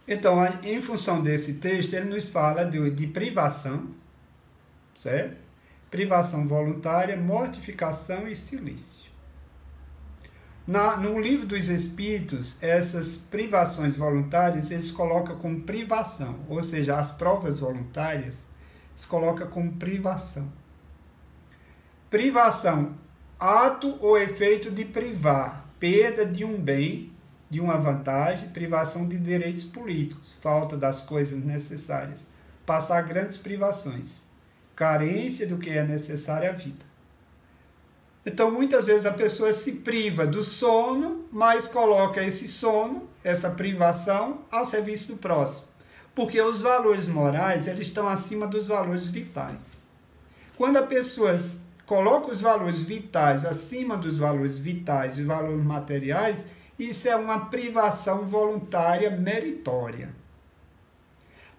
Então, em função desse texto, ele nos fala de privação, certo? Privação voluntária, mortificação e cilício. No livro dos Espíritos, essas privações voluntárias, eles colocam como privação, ou seja, as provas voluntárias, eles colocam como privação. Privação, ato ou efeito de privar, perda de um bem, de uma vantagem, privação de direitos políticos, falta das coisas necessárias, passar grandes privações, carência do que é necessário à vida. Então, muitas vezes a pessoa se priva do sono, mas coloca esse sono, essa privação, ao serviço do próximo. Porque os valores morais, eles estão acima dos valores vitais. Quando a pessoa coloca os valores vitais acima dos valores vitais e valores materiais, isso é uma privação voluntária meritória.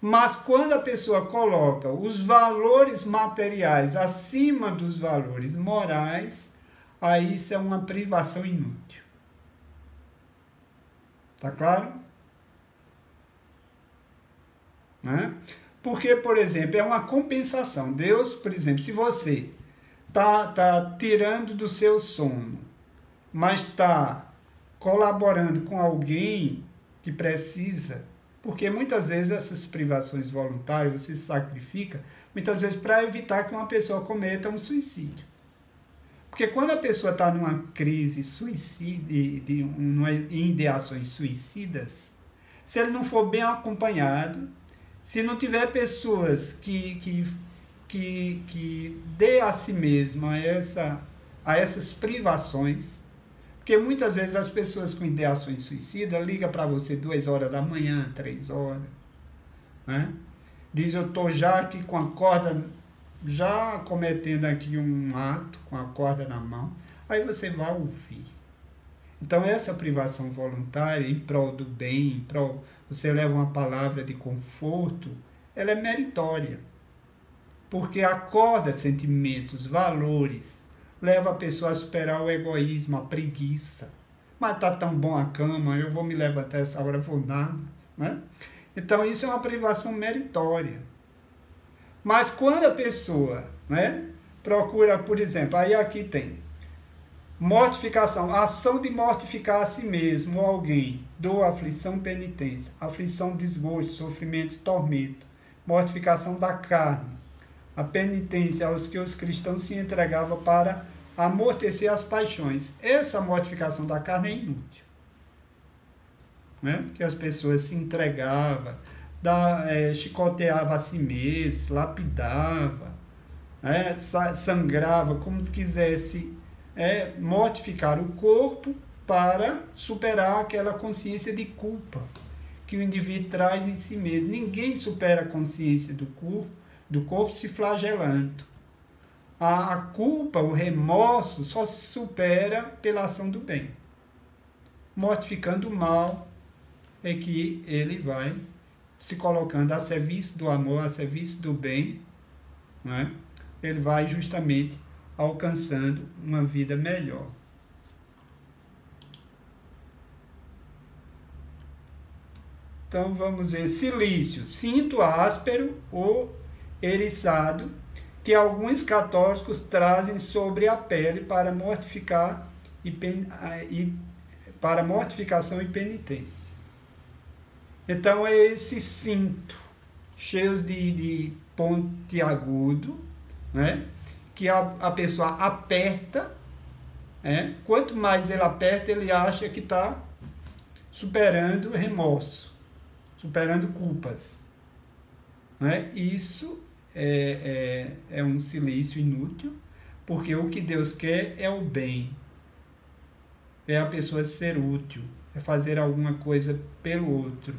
Mas quando a pessoa coloca os valores materiais acima dos valores morais, aí isso é uma privação inútil. Tá claro? Né? Porque, por exemplo, é uma compensação. Deus, por exemplo, se você tá tirando do seu sono, mas está colaborando com alguém que precisa, Porque muitas vezes essas privações voluntárias, você se sacrifica, muitas vezes para evitar que uma pessoa cometa um suicídio. Porque quando a pessoa está numa crise suicida, em ideações suicidas, se ele não for bem acompanhado, se não tiver pessoas que dê a si mesmo a essas privações, porque muitas vezes as pessoas com ideações suicidas ligam para você 2 horas da manhã, 3 horas, né? Diz, eu estou já aqui com a corda, já cometendo aqui um ato, com a corda na mão, aí você vai ouvir. Então essa privação voluntária em prol do bem, você leva uma palavra de conforto, ela é meritória. Porque acorda sentimentos, valores, leva a pessoa a superar o egoísmo, a preguiça. Mas está tão bom a cama, eu vou me levantar essa hora, vou nada. Né? Então isso é uma privação meritória. Mas quando a pessoa, né, procura, por exemplo, aí aqui tem mortificação, a ação de mortificar a si mesmo ou alguém, dor, aflição, penitência, aflição, desgosto, sofrimento, tormento, mortificação da carne, a penitência aos que os cristãos se entregavam para amortecer as paixões. Essa mortificação da carne é inútil. Né? Que as pessoas se entregavam, chicoteavam a si mesmo, lapidavam, né? Sangrava, como quisesse mortificar o corpo para superar aquela consciência de culpa que o indivíduo traz em si mesmo. Ninguém supera a consciência do corpo se flagelando. A culpa, o remorso, só se supera pela ação do bem. Mortificando o mal é que ele vai se colocando a serviço do amor, a serviço do bem, né? Ele vai justamente alcançando uma vida melhor. Então vamos ver, silício, cinto áspero ou eriçado, que alguns católicos trazem sobre a pele para mortificar para mortificação e penitência. Então é esse cinto, cheios de pontiagudo, né? Que a pessoa aperta, né? Quanto mais ele aperta, ele acha que está superando remorso, superando culpas. Né? Isso é um silício inútil, porque o que Deus quer é o bem, é a pessoa ser útil, é fazer alguma coisa pelo outro,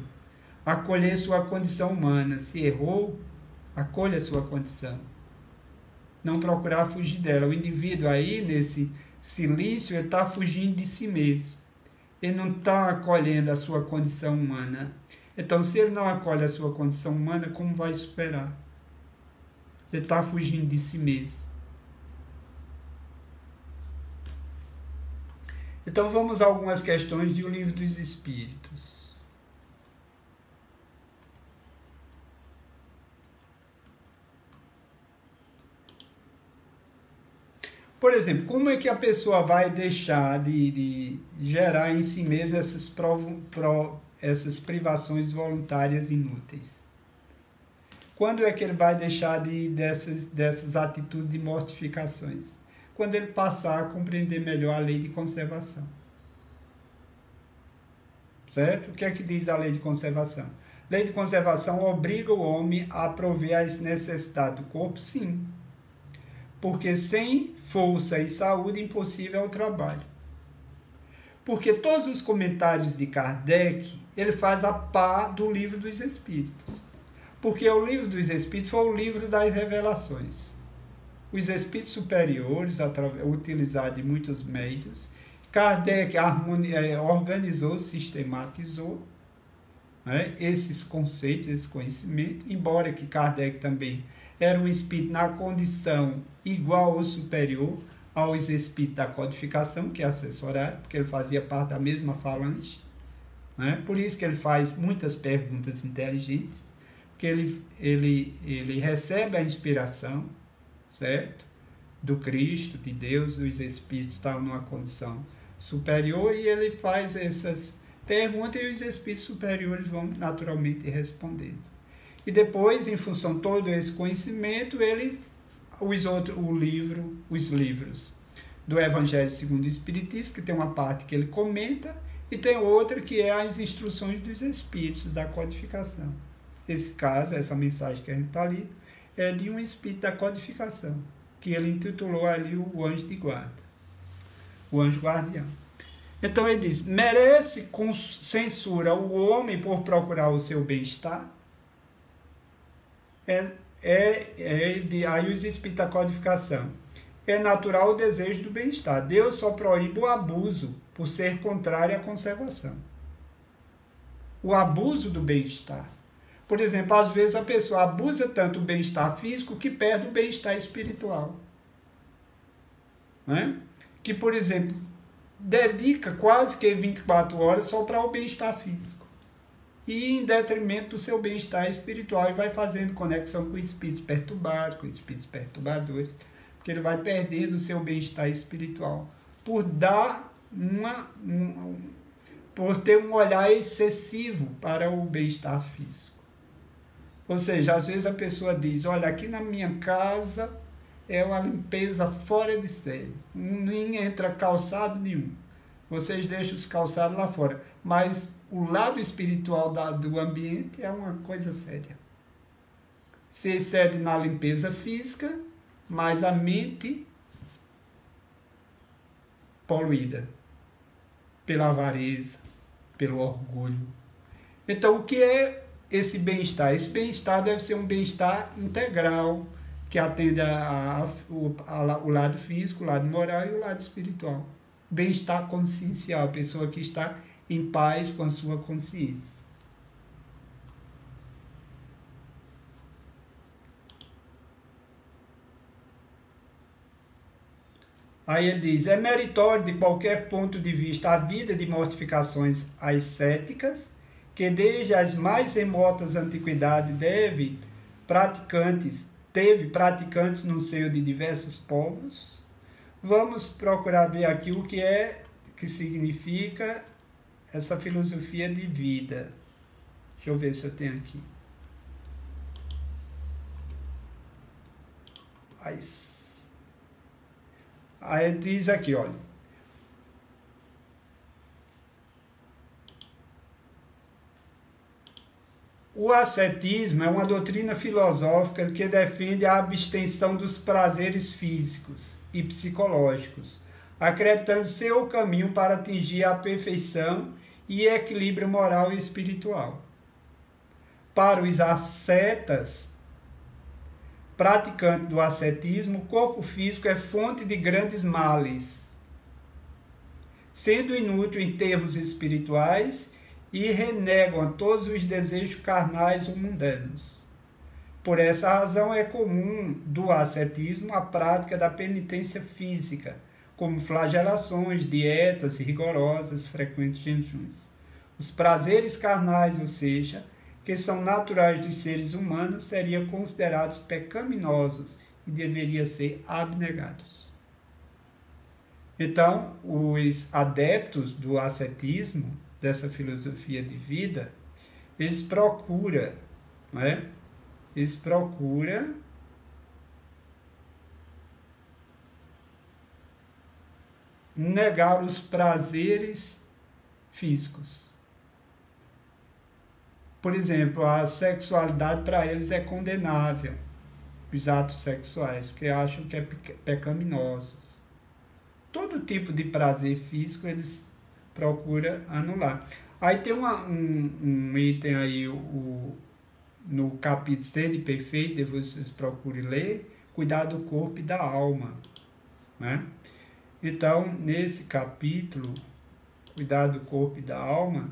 acolher sua condição humana. Se errou, acolha sua condição. Não procurar fugir dela. O indivíduo aí, nesse silício, ele está fugindo de si mesmo. Ele não está acolhendo a sua condição humana. Então, se ele não acolhe a sua condição humana, como vai superar? Ele está fugindo de si mesmo. Então, vamos a algumas questões do Livro dos Espíritos. Por exemplo, como é que a pessoa vai deixar de gerar em si mesmo essas privações voluntárias inúteis? Quando é que ele vai deixar dessas atitudes de mortificações? Quando ele passar a compreender melhor a lei de conservação. Certo? O que é que diz a lei de conservação? Lei de conservação obriga o homem a prover as necessidades do corpo, sim. Porque sem força e saúde, impossível é o trabalho. Porque todos os comentários de Kardec, ele faz a par do Livro dos Espíritos. Porque o Livro dos Espíritos foi o livro das revelações. Os espíritos superiores, utilizados em muitos meios, Kardec organizou, sistematizou, né, esses conceitos, esse conhecimento, embora que Kardec também era um espírito na condição igual ou superior aos espíritos da codificação, que é assessoraram, porque ele fazia parte da mesma falange, né? Por isso que ele faz muitas perguntas inteligentes, porque ele recebe a inspiração, certo? Do Cristo, de Deus, os espíritos estavam numa condição superior e ele faz Pergunta e os espíritos superiores vão naturalmente respondendo. E depois, em função de todo esse conhecimento, os livros do Evangelho segundo o Espiritismo, que tem uma parte que ele comenta, e tem outra que é as instruções dos espíritos, da codificação. Esse caso, essa mensagem que a gente está ali, é de um espírito da codificação, que ele intitulou ali o anjo de guarda, o anjo guardião. Então ele diz, merece com censura o homem por procurar o seu bem-estar? Aí os espíritos da codificação. É natural o desejo do bem-estar. Deus só proíbe o abuso por ser contrário à conservação. O abuso do bem-estar. Por exemplo, às vezes a pessoa abusa tanto do bem-estar físico que perde o bem-estar espiritual. Né? Que, por exemplo, dedica quase que 24 horas só para o bem-estar físico. E em detrimento do seu bem-estar espiritual, e vai fazendo conexão com espíritos perturbados, com espíritos perturbadores, porque ele vai perdendo o seu bem-estar espiritual por por ter um olhar excessivo para o bem-estar físico. Ou seja, às vezes a pessoa diz, olha, aqui na minha casa é uma limpeza fora de série, nem entra calçado nenhum, vocês deixam os calçados lá fora, mas o lado espiritual do ambiente é uma coisa séria. Se excede na limpeza física, mas a mente poluída pela avareza, pelo orgulho. Então, o que é esse bem-estar? Esse bem-estar deve ser um bem-estar integral, que atende o lado físico, o lado moral e o lado espiritual. Bem-estar consciencial, a pessoa que está em paz com a sua consciência. Aí ele diz, é meritório de qualquer ponto de vista a vida de mortificações ascéticas, que desde as mais remotas antiguidades teve praticantes no seio de diversos povos. Vamos procurar ver aqui o que significa essa filosofia de vida. Deixa eu ver se eu tenho aqui. Aí diz aqui, olha. O ascetismo é uma doutrina filosófica que defende a abstenção dos prazeres físicos e psicológicos, acreditando ser o caminho para atingir a perfeição e equilíbrio moral e espiritual. Para os ascetas, praticantes do ascetismo, o corpo físico é fonte de grandes males, sendo inútil em termos espirituais, e renegam a todos os desejos carnais ou mundanos. Por essa razão é comum do ascetismo a prática da penitência física, como flagelações, dietas rigorosas, frequentes jejuns. Os prazeres carnais, ou seja, que são naturais dos seres humanos, seriam considerados pecaminosos e deveriam ser abnegados. Então, os adeptos do ascetismo, dessa filosofia de vida, eles procuram, né? Eles procuram negar os prazeres físicos. Por exemplo, a sexualidade para eles é condenável, os atos sexuais, porque acham que é pecaminosos. Todo tipo de prazer físico eles procuram anular. Aí tem um item aí, no capítulo Sede Perfeito, vocês procurem ler, cuidar do corpo e da alma, né? Então, nesse capítulo, cuidar do corpo e da alma,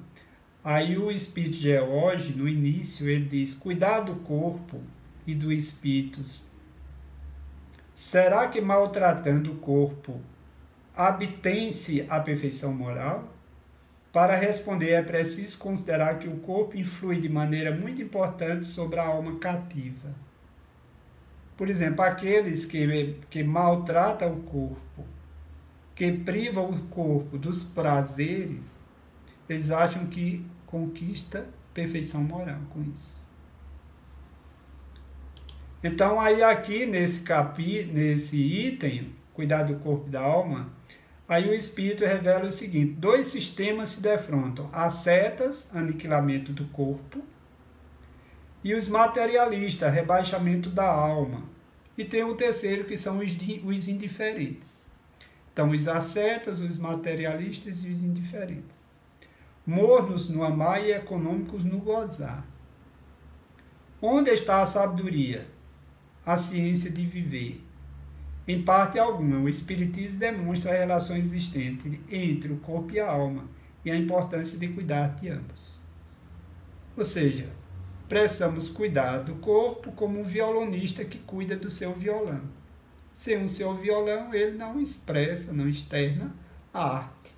aí o Espírito George, no início, ele diz, cuidar do corpo e do espírito. Será que maltratando o corpo obtém-se a perfeição moral? Para responder, é preciso considerar que o corpo influi de maneira muito importante sobre a alma cativa. Por exemplo, aqueles que maltratam o corpo, que privam o corpo dos prazeres, eles acham que conquista perfeição moral com isso. Então, aí aqui nesse item, cuidar do corpo e da alma, aí o Espírito revela o seguinte: 2 sistemas se defrontam, ascetas, aniquilamento do corpo, e os materialistas, rebaixamento da alma. E tem o terceiro, que são os indiferentes. Então, os ascetas, os materialistas e os indiferentes. Mornos no amar e econômicos no gozar. Onde está a sabedoria? A ciência de viver. Em parte alguma, o Espiritismo demonstra a relação existente entre o corpo e a alma e a importância de cuidar de ambos. Ou seja, precisamos cuidar do corpo como um violonista que cuida do seu violão. Sem o seu violão, ele não expressa, não externa a arte,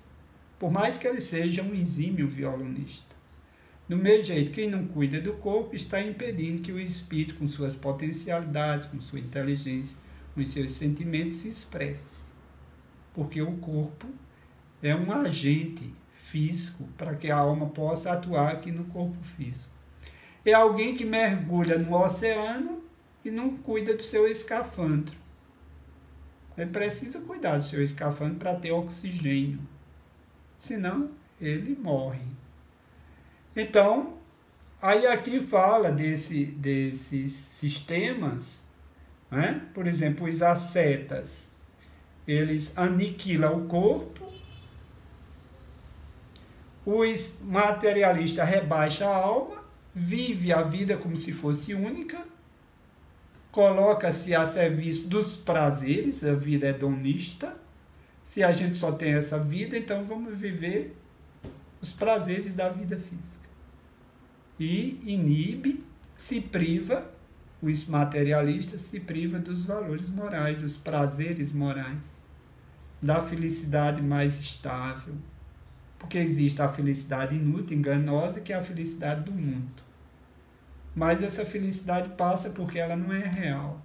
por mais que ele seja um exímio violonista. Do mesmo jeito, quem não cuida do corpo está impedindo que o espírito, com suas potencialidades, com sua inteligência, com seus sentimentos, se expresse. Porque o corpo é um agente físico para que a alma possa atuar aqui no corpo físico. É alguém que mergulha no oceano e não cuida do seu escafandro. Ele precisa cuidar do seu escafandro para ter oxigênio. Senão, ele morre. Então, aí aqui fala desses sistemas, né? Por exemplo, os ascetas, eles aniquilam o corpo, os materialistas rebaixam a alma, vive a vida como se fosse única, coloca-se a serviço dos prazeres, a vida hedonista. Se a gente só tem essa vida, então vamos viver os prazeres da vida física. E inibe, se priva, os materialistas se priva dos valores morais, dos prazeres morais, da felicidade mais estável. Porque existe a felicidade inútil, enganosa, que é a felicidade do mundo. Mas essa felicidade passa porque ela não é real.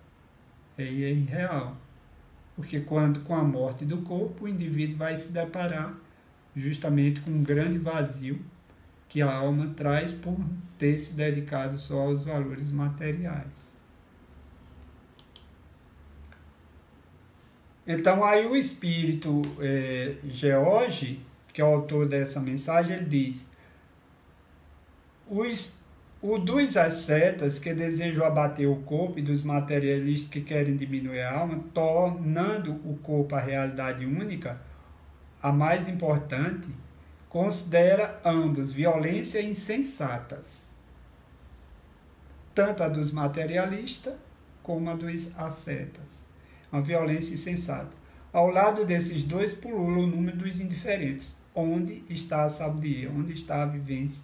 É irreal. Porque quando, com a morte do corpo, o indivíduo vai se deparar justamente com um grande vazio que a alma traz por ter se dedicado só aos valores materiais. Então, aí o espírito George, que é o autor dessa mensagem, ele diz: o dos ascetas que desejam abater o corpo e dos materialistas que querem diminuir a alma, tornando o corpo a realidade única, a mais importante, considera ambos violência insensatas, tanto a dos materialistas como a dos ascetas. Uma violência insensata. Ao lado desses dois pulula o número dos indiferentes. Onde está a sabedoria? Onde está a vivência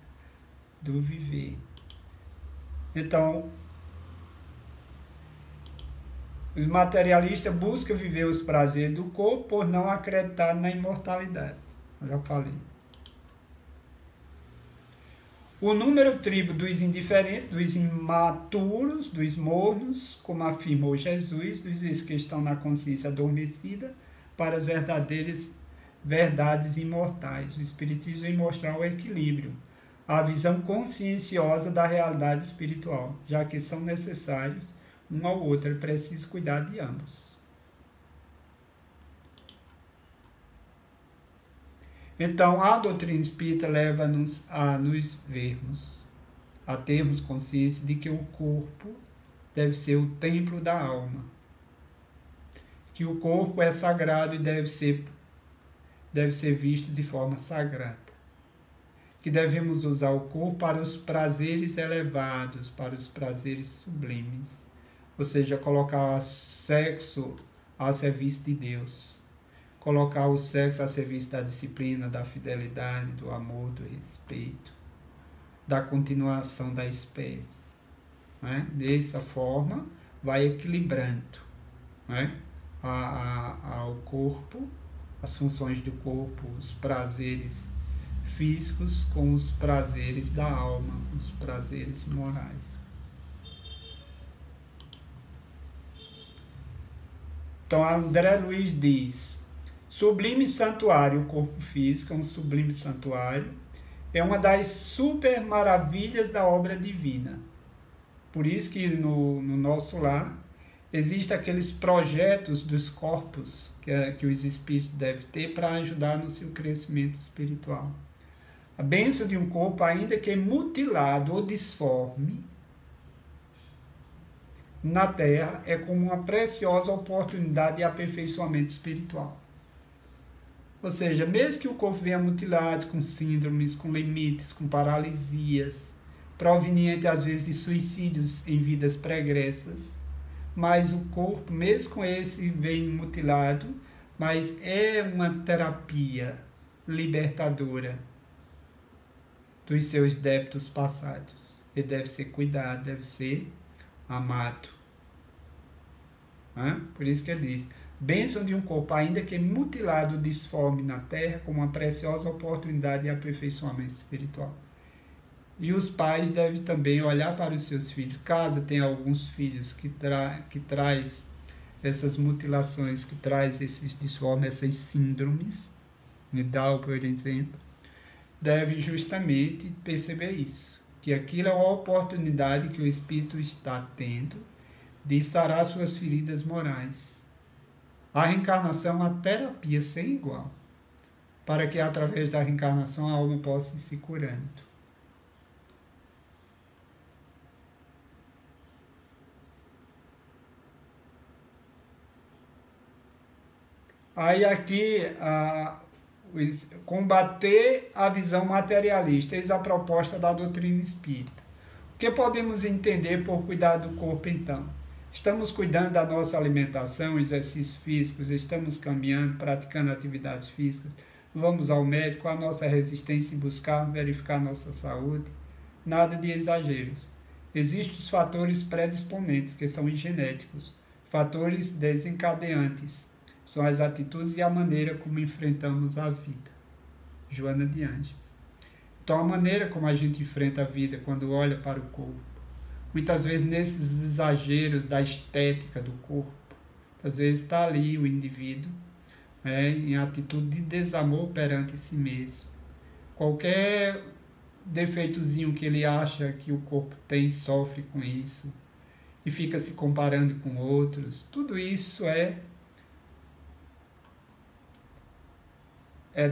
do viver? Então, os materialistas buscam viver os prazeres do corpo por não acreditar na imortalidade. Eu já falei. O número triplo dos indiferentes, dos imaturos, dos mornos, como afirmou Jesus, dos que estão na consciência adormecida, para as verdadeiras verdades imortais. O Espiritismo vem mostrar o equilíbrio, a visão conscienciosa da realidade espiritual, já que são necessários um ao outro, é preciso cuidar de ambos. Então, a doutrina espírita leva-nos a nos vermos, a termos consciência de que o corpo deve ser o templo da alma, que o corpo é sagrado e deve ser visto de forma sagrada, que devemos usar o corpo para os prazeres elevados, para os prazeres sublimes, ou seja, colocar o sexo a serviço de Deus, colocar o sexo a serviço da disciplina, da fidelidade, do amor, do respeito, da continuação da espécie. Né? Dessa forma, vai equilibrando, né? Ao corpo, as funções do corpo, os prazeres físicos com os prazeres da alma, com os prazeres morais. Então, André Luiz diz: sublime santuário, o corpo físico é um sublime santuário, é uma das super maravilhas da obra divina. Por isso que no nosso lar existem aqueles projetos dos corpos que os espíritos devem ter para ajudar no seu crescimento espiritual. A bênção de um corpo, ainda que mutilado ou disforme, na Terra é como uma preciosa oportunidade de aperfeiçoamento espiritual. Ou seja, mesmo que o corpo venha mutilado, com síndromes, com limites, com paralisias, proveniente às vezes de suicídios em vidas pregressas, mas o corpo, mesmo com esse bem mutilado, mas é uma terapia libertadora dos seus débitos passados. Ele deve ser cuidado, deve ser amado. Por isso que ele diz: bênção de um corpo, ainda que mutilado, disforme na terra, como uma preciosa oportunidade de aperfeiçoamento espiritual. E os pais devem também olhar para os seus filhos. Caso tenha alguns filhos que traz essas mutilações, que traz esses disformes, essas síndromes, Down, por exemplo, deve justamente perceber isso, que aquilo é uma oportunidade que o espírito está tendo de sarar suas feridas morais. A reencarnação é uma terapia sem igual, para que através da reencarnação a alma possa ir se curando. Aí aqui, combater a visão materialista, eis a proposta da doutrina espírita. O que podemos entender por cuidar do corpo, então? Estamos cuidando da nossa alimentação, exercícios físicos, estamos caminhando, praticando atividades físicas, vamos ao médico, a nossa resistência em buscar verificar nossa saúde, nada de exageros. Existem os fatores predisponentes, que são os genéticos, fatores desencadeantes, são as atitudes e a maneira como enfrentamos a vida. Joana de Ângeles. Então, a maneira como a gente enfrenta a vida quando olha para o corpo, muitas vezes nesses exageros da estética do corpo, às vezes está ali o indivíduo em atitude de desamor perante si mesmo. Qualquer defeitozinho que ele acha que o corpo tem, sofre com isso, e fica se comparando com outros, tudo isso é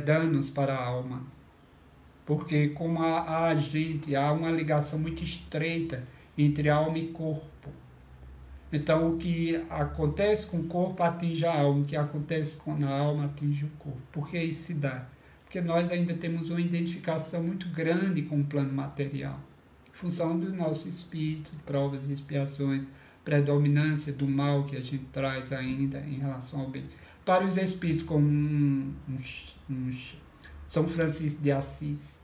danos para a alma, porque como há uma ligação muito estreita entre alma e corpo. Então o que acontece com o corpo atinge a alma, o que acontece na alma atinge o corpo. Por que isso se dá? Porque nós ainda temos uma identificação muito grande com o plano material, em função do nosso espírito, provas e expiações, predominância do mal que a gente traz ainda em relação ao bem. Para os espíritos como São Francisco de Assis,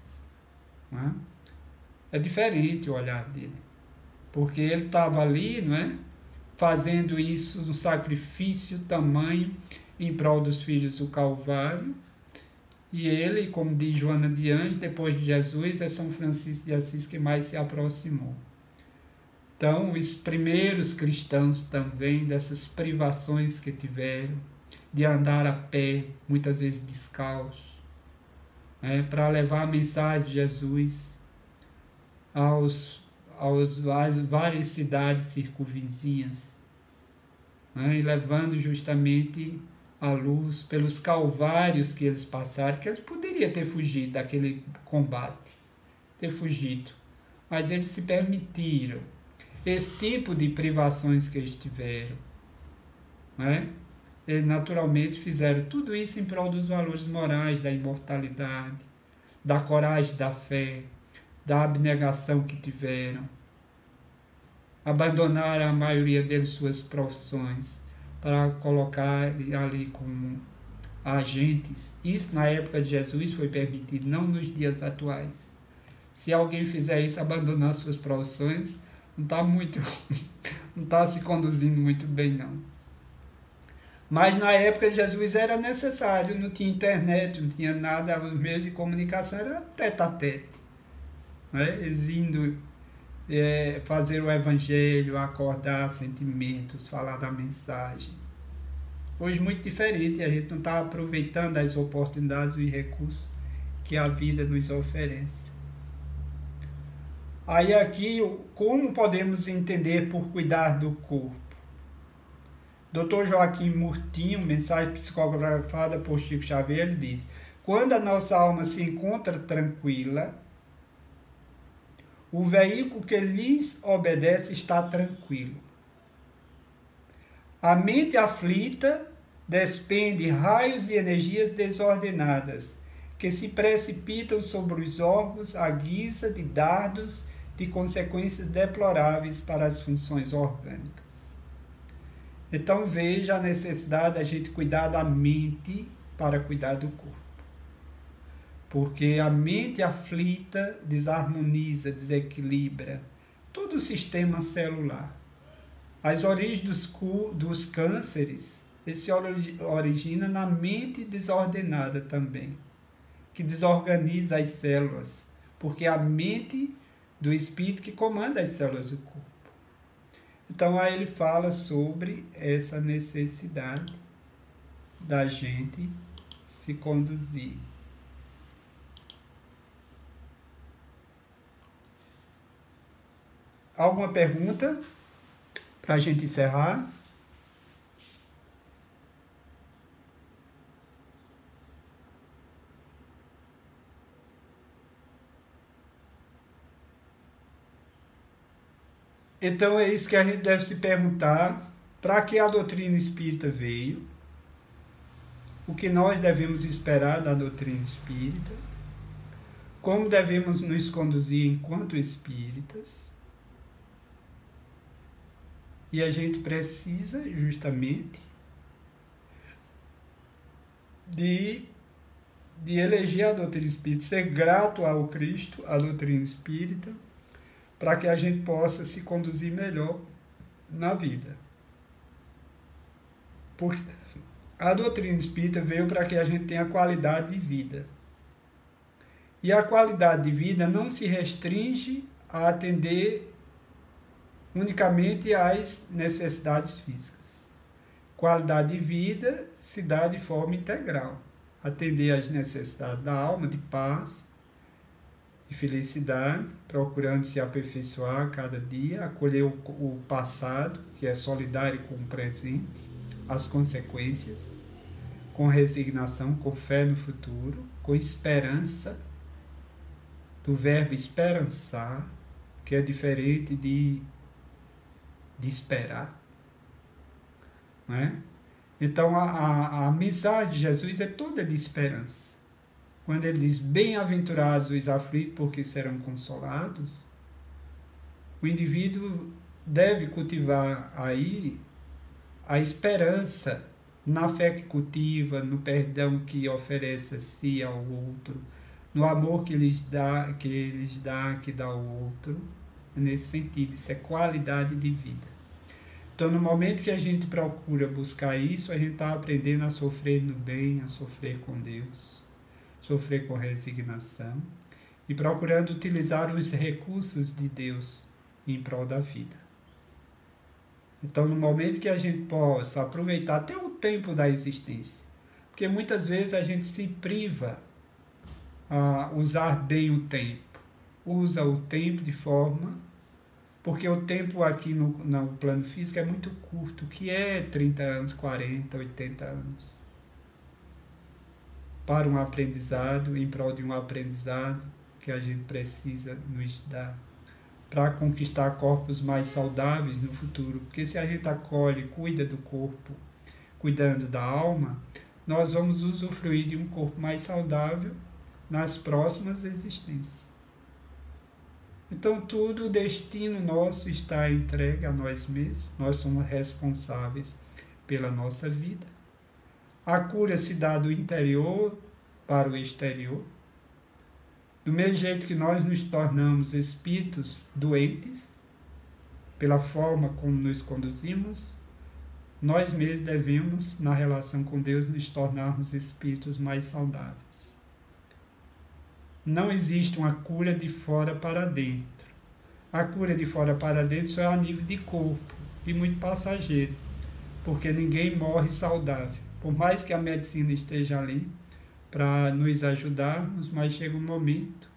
não é diferente o olhar dele, porque ele estava ali, não é, fazendo isso, um sacrifício tamanho em prol dos filhos do Calvário, e ele, como diz Joana de Ângeles, depois de Jesus, é São Francisco de Assis que mais se aproximou. Então, os primeiros cristãos também, dessas privações que tiveram, de andar a pé, muitas vezes descalço, para levar a mensagem de Jesus aos várias cidades circunvizinhas, e levando justamente a luz pelos calvários que eles passaram, que eles poderiam ter fugido daquele combate, ter fugido, mas eles se permitiram esse tipo de privações que eles tiveram, Eles naturalmente fizeram tudo isso em prol dos valores morais, da imortalidade, da coragem, da fé, da abnegação que tiveram. Abandonaram a maioria deles suas profissões para colocar ali como agentes. Isso na época de Jesus foi permitido, não nos dias atuais. Se alguém fizer isso, abandonar suas profissões, não está se conduzindo muito bem, não. Mas na época de Jesus era necessário, não tinha internet, não tinha nada, os meios de comunicação era tete-a-tete. Eles indo fazer o evangelho, acordar sentimentos, falar da mensagem. Hoje muito diferente, a gente não está aproveitando as oportunidades e recursos que a vida nos oferece. Aí aqui, como podemos entender por cuidar do corpo? Dr. Joaquim Murtinho, mensagem psicografada por Chico Xavier, ele diz: quando a nossa alma se encontra tranquila, o veículo que lhes obedece está tranquilo. A mente aflita despende raios e energias desordenadas, que se precipitam sobre os órgãos à guisa de dardos de consequências deploráveis para as funções orgânicas. Então veja a necessidade da gente cuidar da mente para cuidar do corpo. Porque a mente aflita desarmoniza, desequilibra todo o sistema celular. As origens dos cânceres se origina na mente desordenada também, que desorganiza as células, porque é a mente do espírito que comanda as células do corpo. Então aí ele fala sobre essa necessidade da gente se conduzir. Alguma pergunta para a gente encerrar? Então é isso que a gente deve se perguntar: para que a doutrina espírita veio? O que nós devemos esperar da doutrina espírita? Como devemos nos conduzir enquanto espíritas? E a gente precisa justamente de eleger a doutrina espírita, ser grato ao Cristo, à doutrina espírita, para que a gente possa se conduzir melhor na vida. Porque a doutrina espírita veio para que a gente tenha qualidade de vida. E a qualidade de vida não se restringe a atender unicamente às necessidades físicas. Qualidade de vida se dá de forma integral. Atender às necessidades da alma, de paz, de felicidade, procurando se aperfeiçoar a cada dia, acolher o passado, que é solidário com o presente, as consequências, com resignação, com fé no futuro, com esperança, do verbo esperançar, que é diferente de esperar. Não é? Então a mensagem de Jesus é toda de esperança. Quando ele diz: bem-aventurados os aflitos, porque serão consolados, o indivíduo deve cultivar aí a esperança na fé que cultiva, no perdão que oferece a si ao outro, no amor que dá ao outro. Nesse sentido, isso é qualidade de vida. Então, no momento que a gente procura buscar isso, a gente está aprendendo a sofrer no bem, a sofrer com Deus, sofrer com resignação e procurando utilizar os recursos de Deus em prol da vida. Então, no momento que a gente possa aproveitar até o tempo da existência, porque muitas vezes a gente se priva a usar bem o tempo, usa o tempo de forma... Porque o tempo aqui no plano físico é muito curto, que é 30 anos, 40, 80 anos. Para um aprendizado, em prol de um aprendizado que a gente precisa nos dar, para conquistar corpos mais saudáveis no futuro. Porque se a gente acolhe, cuida do corpo, cuidando da alma, nós vamos usufruir de um corpo mais saudável nas próximas existências. Então, tudo o destino nosso está entregue a nós mesmos. Nós somos responsáveis pela nossa vida. A cura se dá do interior para o exterior. Do mesmo jeito que nós nos tornamos espíritos doentes, pela forma como nos conduzimos, nós mesmos devemos, na relação com Deus, nos tornarmos espíritos mais saudáveis. Não existe uma cura de fora para dentro. A cura de fora para dentro só é a nível de corpo, e muito passageiro, porque ninguém morre saudável. Por mais que a medicina esteja ali, para nos ajudarmos, mas chega um momento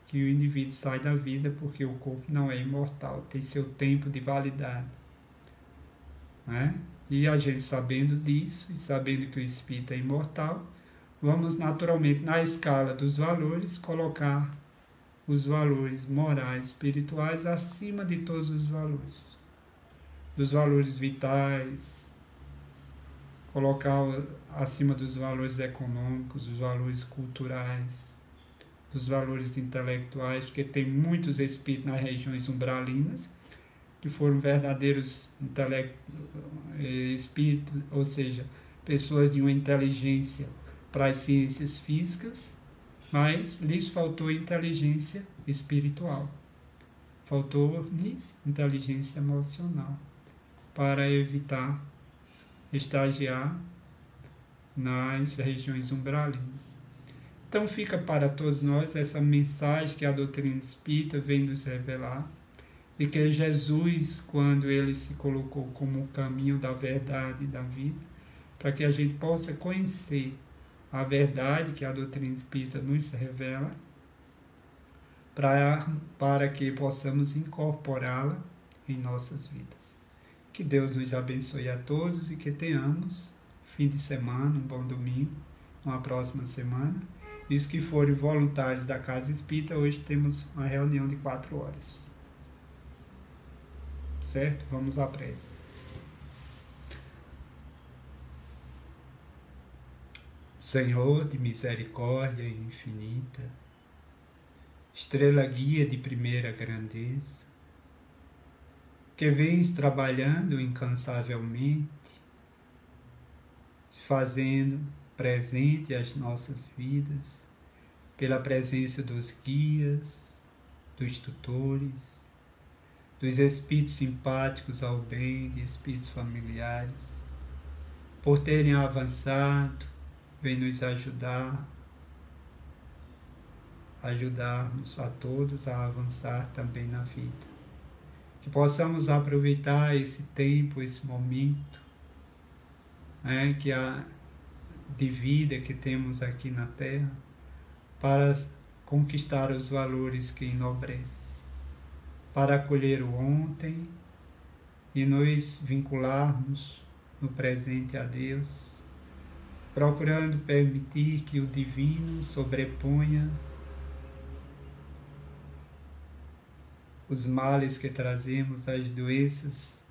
que o indivíduo sai da vida porque o corpo não é imortal, tem seu tempo de validade, né? E a gente sabendo disso e sabendo que o espírito é imortal, vamos naturalmente na escala dos valores colocar os valores morais, espirituais acima de todos os valores, dos valores vitais, colocar acima dos valores econômicos, dos valores culturais, dos valores intelectuais, porque tem muitos espíritos nas regiões umbralinas que foram verdadeiros espíritos, ou seja, pessoas de uma inteligência para as ciências físicas, mas lhes faltou inteligência espiritual, faltou-lhes inteligência emocional para evitar estagiar nas regiões umbralinas. Então fica para todos nós essa mensagem que a doutrina espírita vem nos revelar, e que Jesus, quando ele se colocou como o caminho da verdade e da vida, para que a gente possa conhecer a verdade que a doutrina espírita nos revela, para que possamos incorporá-la em nossas vidas. Que Deus nos abençoe a todos e que tenhamos fim de semana, um bom domingo, uma próxima semana. E os que forem voluntários da Casa Espírita, hoje temos uma reunião de 4 horas. Certo? Vamos à prece. Senhor de misericórdia infinita, estrela guia de primeira grandeza, que vens trabalhando incansavelmente, se fazendo presente às nossas vidas, pela presença dos guias, dos tutores, dos espíritos simpáticos ao bem, de espíritos familiares, por terem avançado, vem nos ajudarmos a todos a avançar também na vida. Que possamos aproveitar esse tempo, esse momento, de vida que temos aqui na Terra, para conquistar os valores que enobrecem, para acolher o ontem e nos vincularmos no presente a Deus, procurando permitir que o divino sobreponha os males que trazemos, as doenças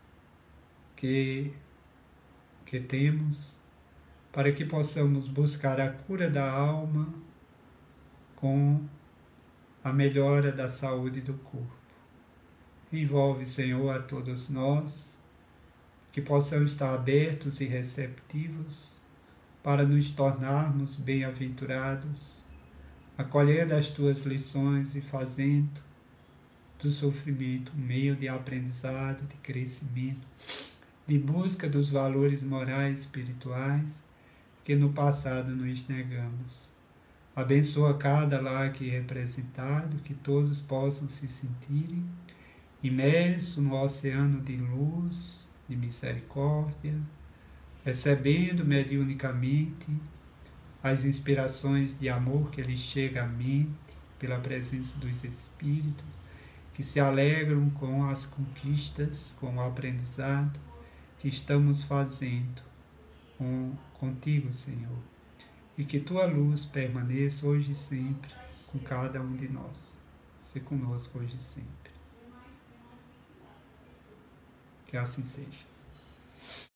que temos, para que possamos buscar a cura da alma com a melhora da saúde do corpo. Envolve, Senhor, a todos nós, que possamos estar abertos e receptivos para nos tornarmos bem-aventurados, acolhendo as Tuas lições e fazendo do sofrimento um meio de aprendizado, de crescimento, de busca dos valores morais e espirituais que no passado nos negamos. Abençoa cada lar aqui representado, que todos possam se sentirem imersos no oceano de luz, de misericórdia, recebendo mediunicamente as inspirações de amor que lhes chega à mente pela presença dos Espíritos, que se alegram com as conquistas, com o aprendizado que estamos fazendo contigo, Senhor. E que Tua luz permaneça hoje e sempre com cada um de nós. Se conosco hoje e sempre. Que assim seja.